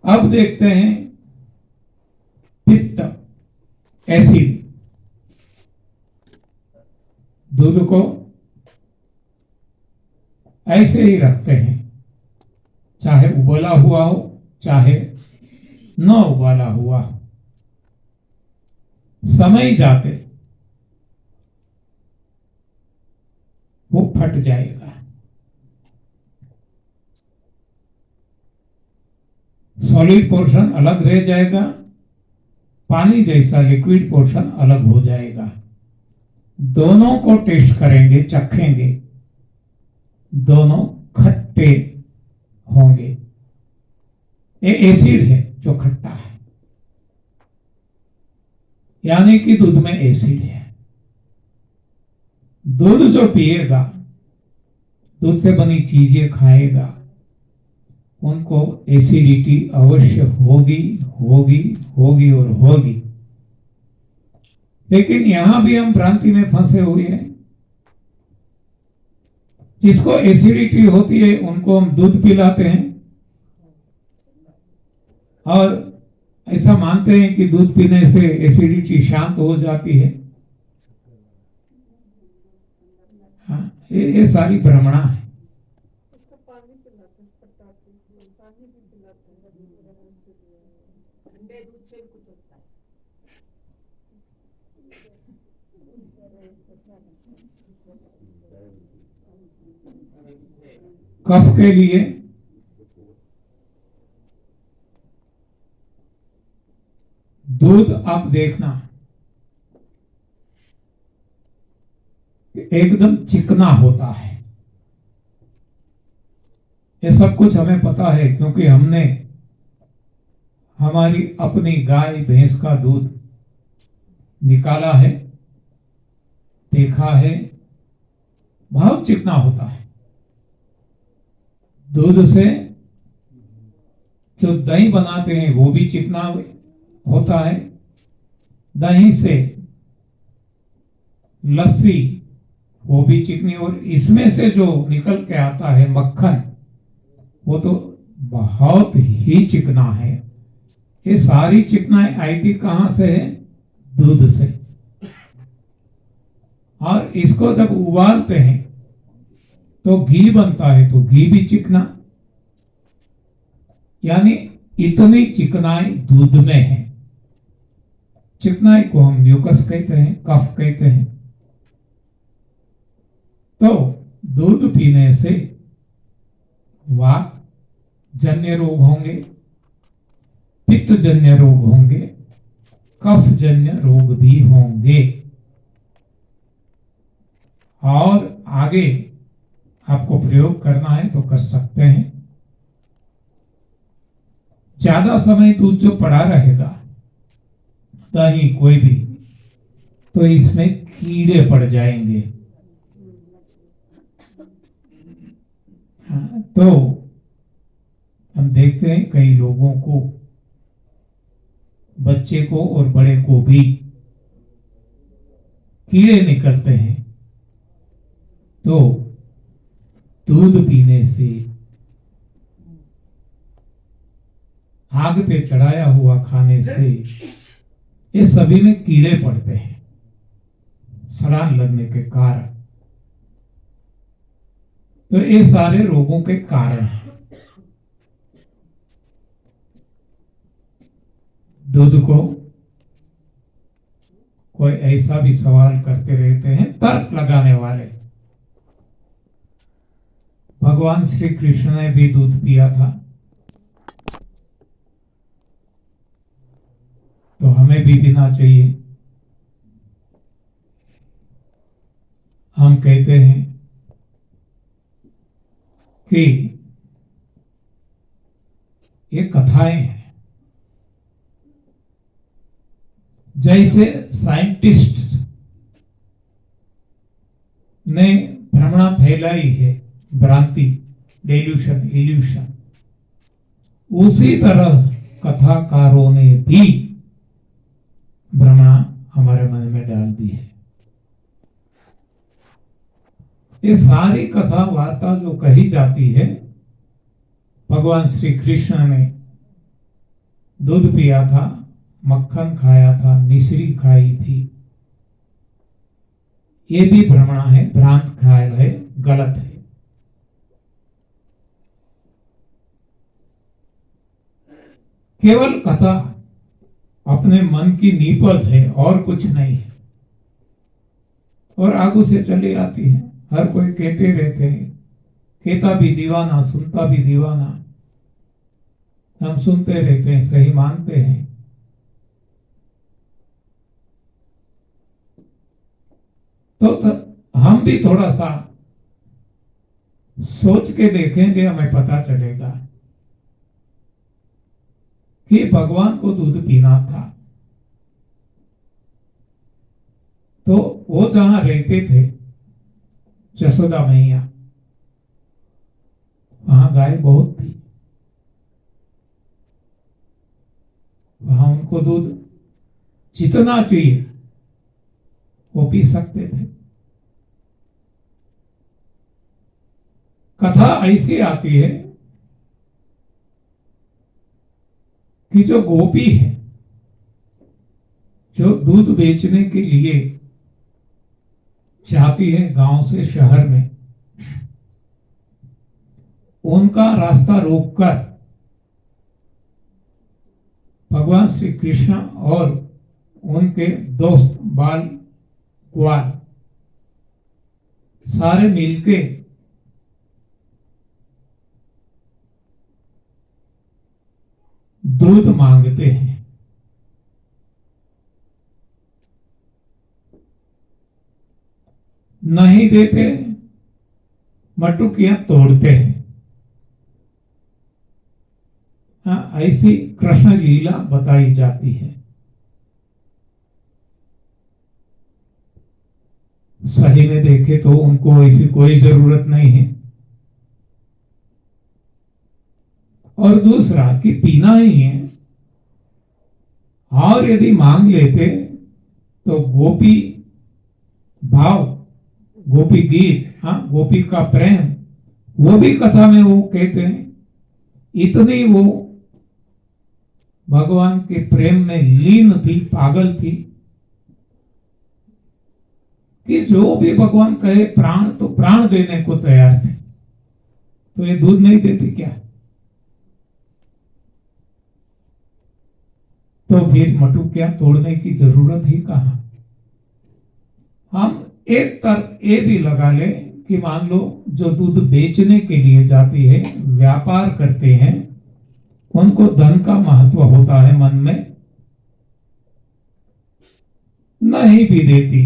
S1: अब देखते हैं पित्त, एसिड। दूध को ऐसे ही रखते हैं, चाहे उबला हुआ हो चाहे न उबाला हुआ हो। समय जाते वो फट जाएगा। सॉलिड पोर्शन अलग रह जाएगा, पानी जैसा लिक्विड पोर्शन अलग हो जाएगा। दोनों को टेस्ट करेंगे, चखेंगे, दोनों खट्टे होंगे। ये एसिड है जो खट्टा है, यानी कि दूध में एसिड है। दूध जो पिएगा, दूध से बनी चीजें खाएगा, उनको एसिडिटी अवश्य होगी होगी होगी और होगी। लेकिन यहां भी हम भ्रांति में फंसे हुए हैं। जिसको एसिडिटी होती है उनको हम दूध पिलाते हैं और ऐसा मानते हैं कि दूध पीने से एसिडिटी शांत हो जाती है। हाँ, ये सारी भ्रमणा है।
S3: उसको पानी पिलाते हैं, पानी भी पिलाते हैं, ठंडे दूध से कुछ होता है।
S1: कफ के लिए दूध आप देखना एकदम चिकना होता है। ये सब कुछ हमें पता है, क्योंकि हमने हमारी अपनी गाय भैंस का दूध निकाला है, देखा है, बहुत चिकना होता है। दूध से जो दही बनाते हैं वो भी चिकना होता है। दही से लस्सी वो भी चिकनी, और इसमें से जो निकल के आता है मक्खन वो तो बहुत ही चिकना है। ये सारी चिकनाई आई थी कहां से है? दूध से। और इसको जब उबालते हैं तो घी बनता है, तो घी भी चिकना, यानी इतनी चिकनाई दूध में है। चिकनाई को हम म्यूकस कहते हैं, कफ कहते हैं। तो दूध पीने से वात जन्य रोग होंगे, पित्त जन्य रोग होंगे, कफ जन्य रोग भी होंगे। और आगे आपको प्रयोग करना है तो कर सकते हैं। ज्यादा समय दूध जो पड़ा रहेगा, दही कोई भी, तो इसमें कीड़े पड़ जाएंगे। तो हम देखते हैं कई लोगों को, बच्चे को और बड़े को भी कीड़े निकलते हैं। तो दूध पीने से, आग पे चढ़ाया हुआ खाने से ये सभी में कीड़े पड़ते हैं, सड़ान लगने के कारण। तो ये सारे रोगों के कारण हैं। दूध को कोई ऐसा भी सवाल करते रहते हैं तर्क लगाने वाले। भगवान श्री कृष्ण ने भी दूध पिया था, तो हमें भी पीना चाहिए। हम कहते हैं कि ये कथाएं हैं। जैसे साइंटिस्ट ने भ्रमणा फैलाई है, भ्रांति, डेल्यूशन, इल्यूशन, उसी तरह कथाकारों ने भी भ्रमणा हमारे मन में डाल दी है। ये सारी कथा वार्ता जो कही जाती है, भगवान श्री कृष्ण ने दूध पिया था, मक्खन खाया था, मिश्री खाई थी, ये भी भ्रमणा है, भ्रांत ख्याल है, गलत है। केवल कथा अपने मन की नीपज है और कुछ नहीं है, और आगू से चली आती है। हर कोई कहते रहते हैं, कहता भी दीवाना, सुनता भी दीवाना। हम सुनते रहते हैं, सही मानते हैं। तो हम भी थोड़ा सा सोच के देखेंगे, हमें पता चलेगा कि भगवान को दूध पीना था। तो वो जहां रहते थे, जसोदा मैया, वहां गाय बहुत थी, वहां उनको दूध जितना चाहिए वो पी सकते थे। कथा ऐसी आती है कि जो गोपी है, जो दूध बेचने के लिए जाती है गांव से शहर में, उनका रास्ता रोककर भगवान श्री कृष्ण और उनके दोस्त बाल ग्वाल सारे मिलके दूध मांगते हैं। नहीं देते, मटुकियां तोड़ते हैं। हाँ, ऐसी कृष्ण लीला बताई जाती है। सही में देखे तो उनको ऐसी कोई जरूरत नहीं है। और दूसरा कि पीना ही है, और यदि मांग लेते तो गोपी भाव, गोपी गीत, हाँ, गोपी का प्रेम, वो भी कथा में वो कहते हैं इतनी वो भगवान के प्रेम में लीन थी, पागल थी, कि जो भी भगवान कहे प्राण, तो प्राण देने को तैयार थे। तो ये दूध नहीं देती क्या? तो फिर मटुकियां तोड़ने की जरूरत ही कहां? हम एक तर्क ये भी लगा ले कि मान लो जो दूध बेचने के लिए जाती है, व्यापार करते हैं, उनको धन का महत्व होता है मन में, नहीं भी देती।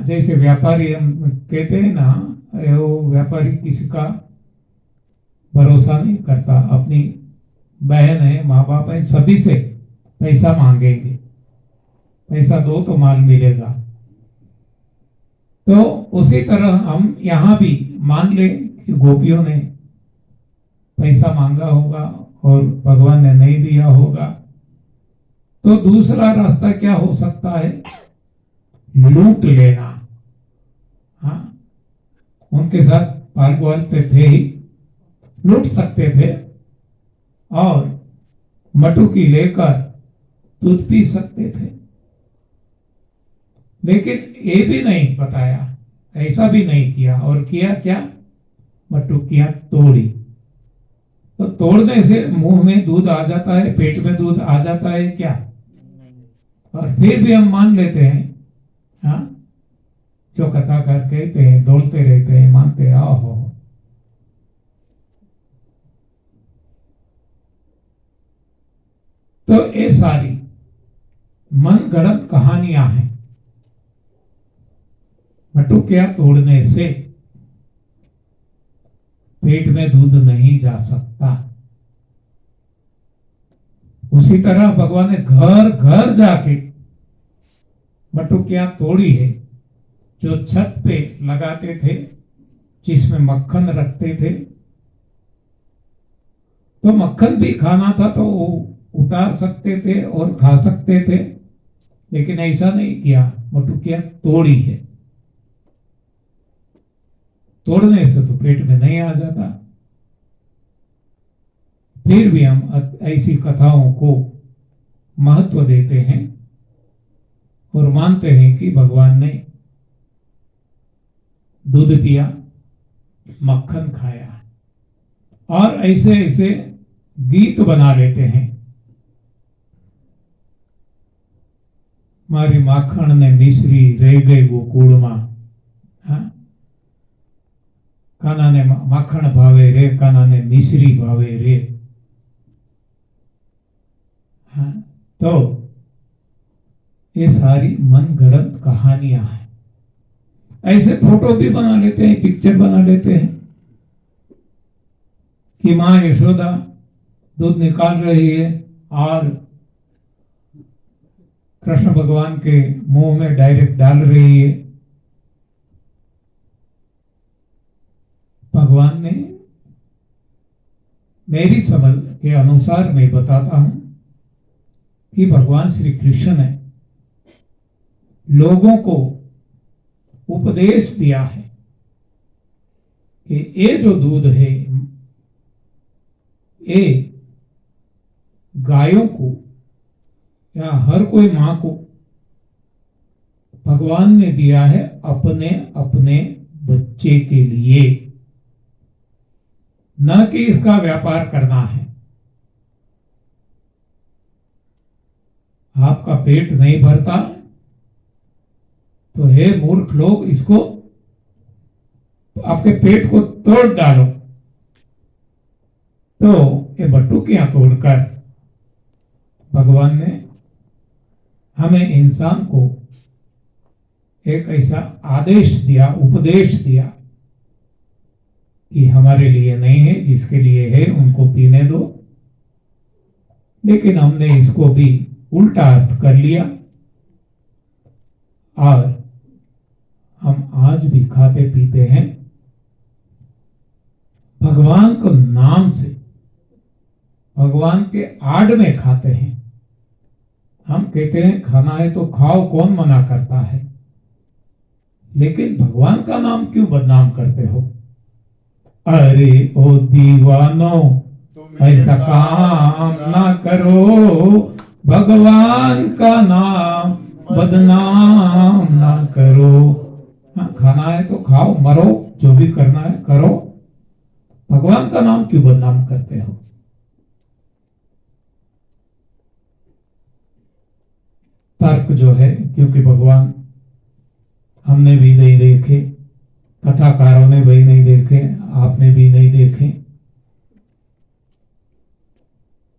S1: जैसे व्यापारी हम कहते हैं ना, वो व्यापारी किसी का भरोसा नहीं करता, अपनी बहन है, माँ बाप है, सभी से पैसा मांगेंगे, पैसा दो तो माल मिलेगा। तो उसी तरह हम यहाँ भी मान ले कि गोपियों ने पैसा मांगा होगा और भगवान ने नहीं दिया होगा, तो दूसरा रास्ता क्या हो सकता है? लूट लेना। हाँ, उनके साथ पाल पे थे ही, लूट सकते थे और मटुकी लेकर दूध पी सकते थे। लेकिन ये भी नहीं बताया, ऐसा भी नहीं किया। और किया क्या? मटुकियां तोड़ी। तो तोड़ने से मुंह में दूध आ जाता है, पेट में दूध आ जाता है क्या? और फिर भी हम मान लेते हैं, हाँ, जो कथाकार कहते हैं, डोलते रहते हैं, मानते हैं, आओ। तो ये सारी मन गढ़ंत कहानियां हैं। मटुकियां तोड़ने से पेट में दूध नहीं जा सकता। उसी तरह भगवान ने घर घर जाके मटुकियां तोड़ी है, जो छत पे लगाते थे, जिसमें मक्खन रखते थे। तो मक्खन भी खाना था तो वो उतार सकते थे और खा सकते थे, लेकिन ऐसा नहीं किया। मटुकियां तोड़ी है। तोड़ने से तो पेट में नहीं आ जाता। फिर भी हम ऐसी कथाओं को महत्व देते हैं और मानते हैं कि भगवान ने दूध पिया, मक्खन खाया, और ऐसे ऐसे गीत बना लेते हैं। मारी माखण ने मिश्री रह गई गोकुल मां, काना ने माखण भावे रे, काना ने मिश्री भावे रे। हाँ, तो ये सारी मन गढ़ंत कहानियां हैं। ऐसे फोटो भी बना लेते हैं, पिक्चर बना लेते हैं कि माँ यशोदा दूध निकाल रही है और कृष्ण भगवान के मुंह में डायरेक्ट डाल रही है। भगवान ने, मेरी समझ के अनुसार मैं बताता हूं कि भगवान श्री कृष्ण ने लोगों को उपदेश दिया है कि ये जो दूध है, ये गायों को या हर कोई मां को भगवान ने दिया है अपने अपने बच्चे के लिए, न कि इसका व्यापार करना है। आपका पेट नहीं भरता तो हे मूर्ख लोग, इसको, आपके पेट को तोड़ डालो। तो ये बटुकियां तोड़कर भगवान ने हमें, इंसान को, एक ऐसा आदेश दिया, उपदेश दिया कि हमारे लिए नहीं है, जिसके लिए है उनको पीने दो। लेकिन हमने इसको भी उल्टा अर्थ कर लिया और हम आज भी खाते पीते हैं भगवान को नाम से, भगवान के आड़ में खाते हैं। हम कहते हैं खाना है तो खाओ, कौन मना करता है, लेकिन भगवान का नाम क्यों बदनाम करते हो? अरे ओ दीवानो,
S2: तुम
S1: ऐसा काम ना करो, भगवान का नाम बदनाम ना करो। हाँ, खाना है तो खाओ, मरो, जो भी करना है करो, भगवान का नाम क्यों बदनाम करते हो? तर्क जो है, क्योंकि भगवान हमने भी नहीं देखे, कथाकारों ने भी नहीं देखे, आपने भी नहीं देखे,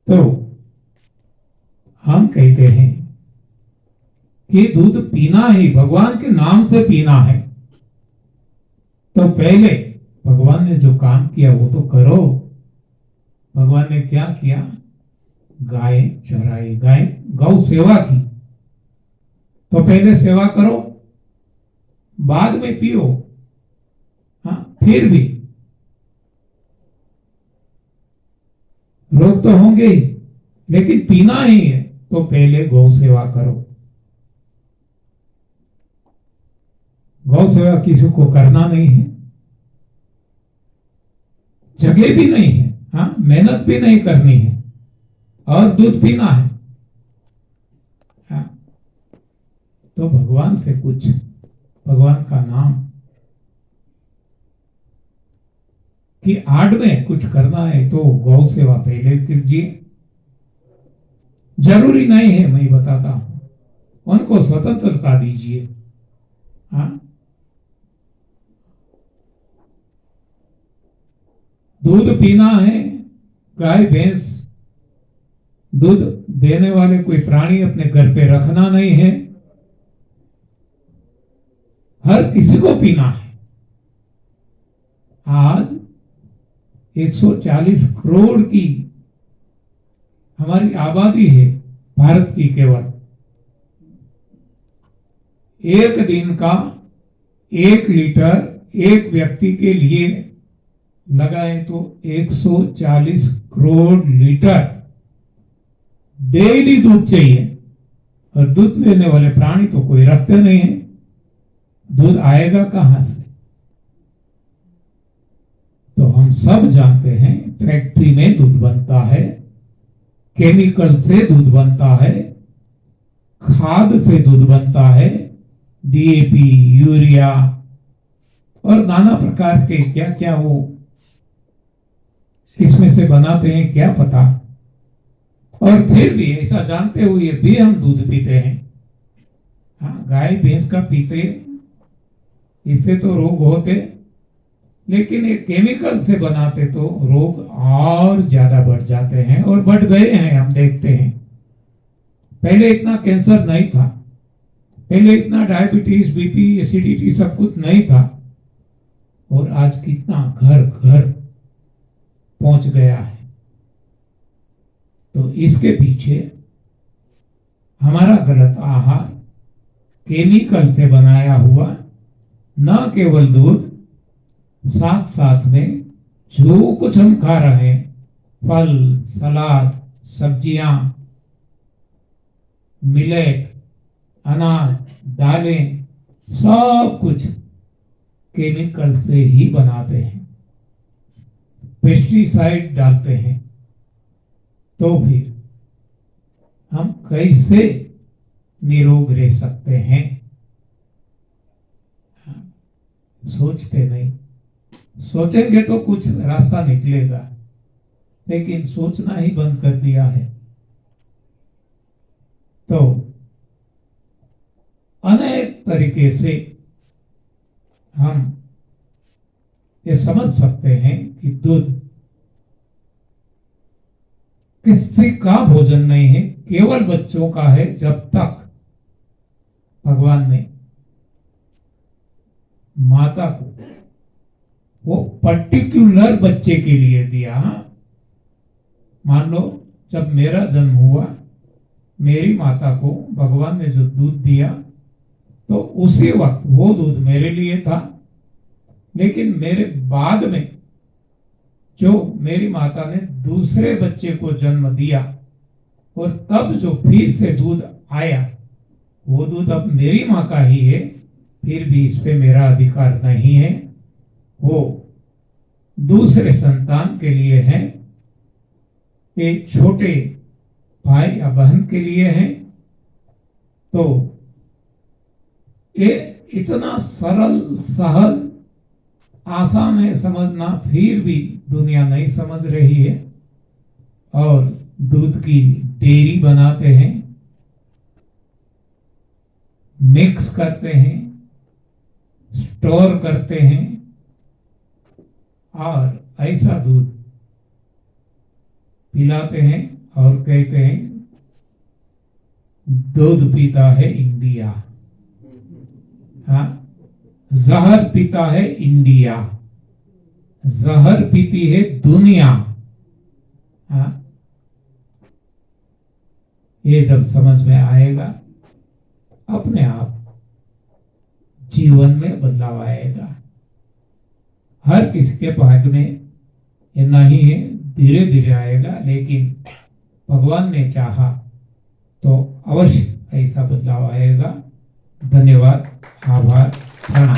S1: तो हम कहते हैं कि दूध पीना ही भगवान के नाम से पीना है। तो पहले भगवान ने जो काम किया वो तो करो। भगवान ने क्या किया? गाय चराई, गाय गौ सेवा की। तो पहले सेवा करो, बाद में पियो। हाँ, फिर भी रोग तो होंगे ही, लेकिन पीना ही है तो पहले गौ सेवा करो। गौ सेवा किसी को करना नहीं है, जगह भी नहीं है, हाँ, मेहनत भी नहीं करनी है, और दूध पीना है। हाँ, तो भगवान से कुछ, भगवान का नाम कि आड़ में कुछ करना है तो गौ सेवा पहले कीजिए। जरूरी नहीं है, मैं बताता हूं, उनको स्वतंत्रता दीजिए। हाँ, दूध पीना है, गाय भैंस दूध देने वाले कोई प्राणी अपने घर पे रखना नहीं है, हर किसी को पीना है। आज 140 करोड़ की हमारी आबादी है भारत की। केवल एक दिन का 1 लीटर एक व्यक्ति के लिए लगाए तो 140 करोड़ लीटर डेली दूध चाहिए, और दूध देने वाले प्राणी तो कोई रखते नहीं है। दूध आएगा कहां से? तो हम सब जानते हैं फैक्ट्री में दूध बनता है, केमिकल से दूध बनता है, खाद से दूध बनता है, डीएपी, यूरिया और नाना प्रकार के क्या क्या वो इसमें से बनाते हैं, क्या पता। और फिर भी ऐसा जानते हुए भी हम दूध पीते हैं। हाँ, गाय भैंस का पीते, इससे तो रोग होते, लेकिन ये केमिकल से बनाते तो रोग और ज्यादा बढ़ जाते हैं, और बढ़ गए हैं, हम देखते हैं। पहले इतना कैंसर नहीं था, पहले इतना डायबिटीज, बीपी, एसिडिटी सब कुछ नहीं था, और आज कितना घर घर पहुंच गया है। तो इसके पीछे हमारा गलत आहार, केमिकल से बनाया हुआ न केवल दूध, साथ साथ में जो कुछ हम खा रहे हैं, फल, सलाद, सब्जियां, मिलेट, अनाज, दालें, सब कुछ केमिकल से ही बनाते हैं, पेस्टिसाइड डालते हैं। तो फिर हम कैसे निरोग रह सकते हैं? सोचते नहीं, सोचेंगे तो कुछ रास्ता निकलेगा, लेकिन सोचना ही बंद कर दिया है। तो अनेक तरीके से हम ये समझ सकते हैं कि दूध किसी का भोजन नहीं है, केवल बच्चों का है। जब तक भगवान ने माता को वो पर्टिकुलर बच्चे के लिए दिया। मान लो जब मेरा जन्म हुआ, मेरी माता को भगवान ने जो दूध दिया, तो उसी वक्त वो दूध मेरे लिए था। लेकिन मेरे बाद में जो मेरी माता ने दूसरे बच्चे को जन्म दिया, और तब जो फिर से दूध आया, वो दूध अब मेरी माँ का ही है, फिर भी इस पे मेरा अधिकार नहीं है, वो दूसरे संतान के लिए है। एक छोटे भाई या बहन के लिए है तो ये इतना सरल सहज आसान है समझना, फिर भी दुनिया नहीं समझ रही है और दूध की डेयरी बनाते हैं, मिक्स करते हैं, स्टोर करते हैं और ऐसा दूध पिलाते हैं और कहते हैं दूध पीता है इंडिया। हाँ, जहर पीता है इंडिया, जहर पीती है दुनिया। हाँ, ये जब समझ में आएगा अपने आप जीवन में बदलाव आएगा। हर किसी के भाग्य में ये नहीं है, धीरे धीरे आएगा, लेकिन भगवान ने चाहा तो अवश्य ऐसा बदलाव आएगा। धन्यवाद, आभार, प्रणाम।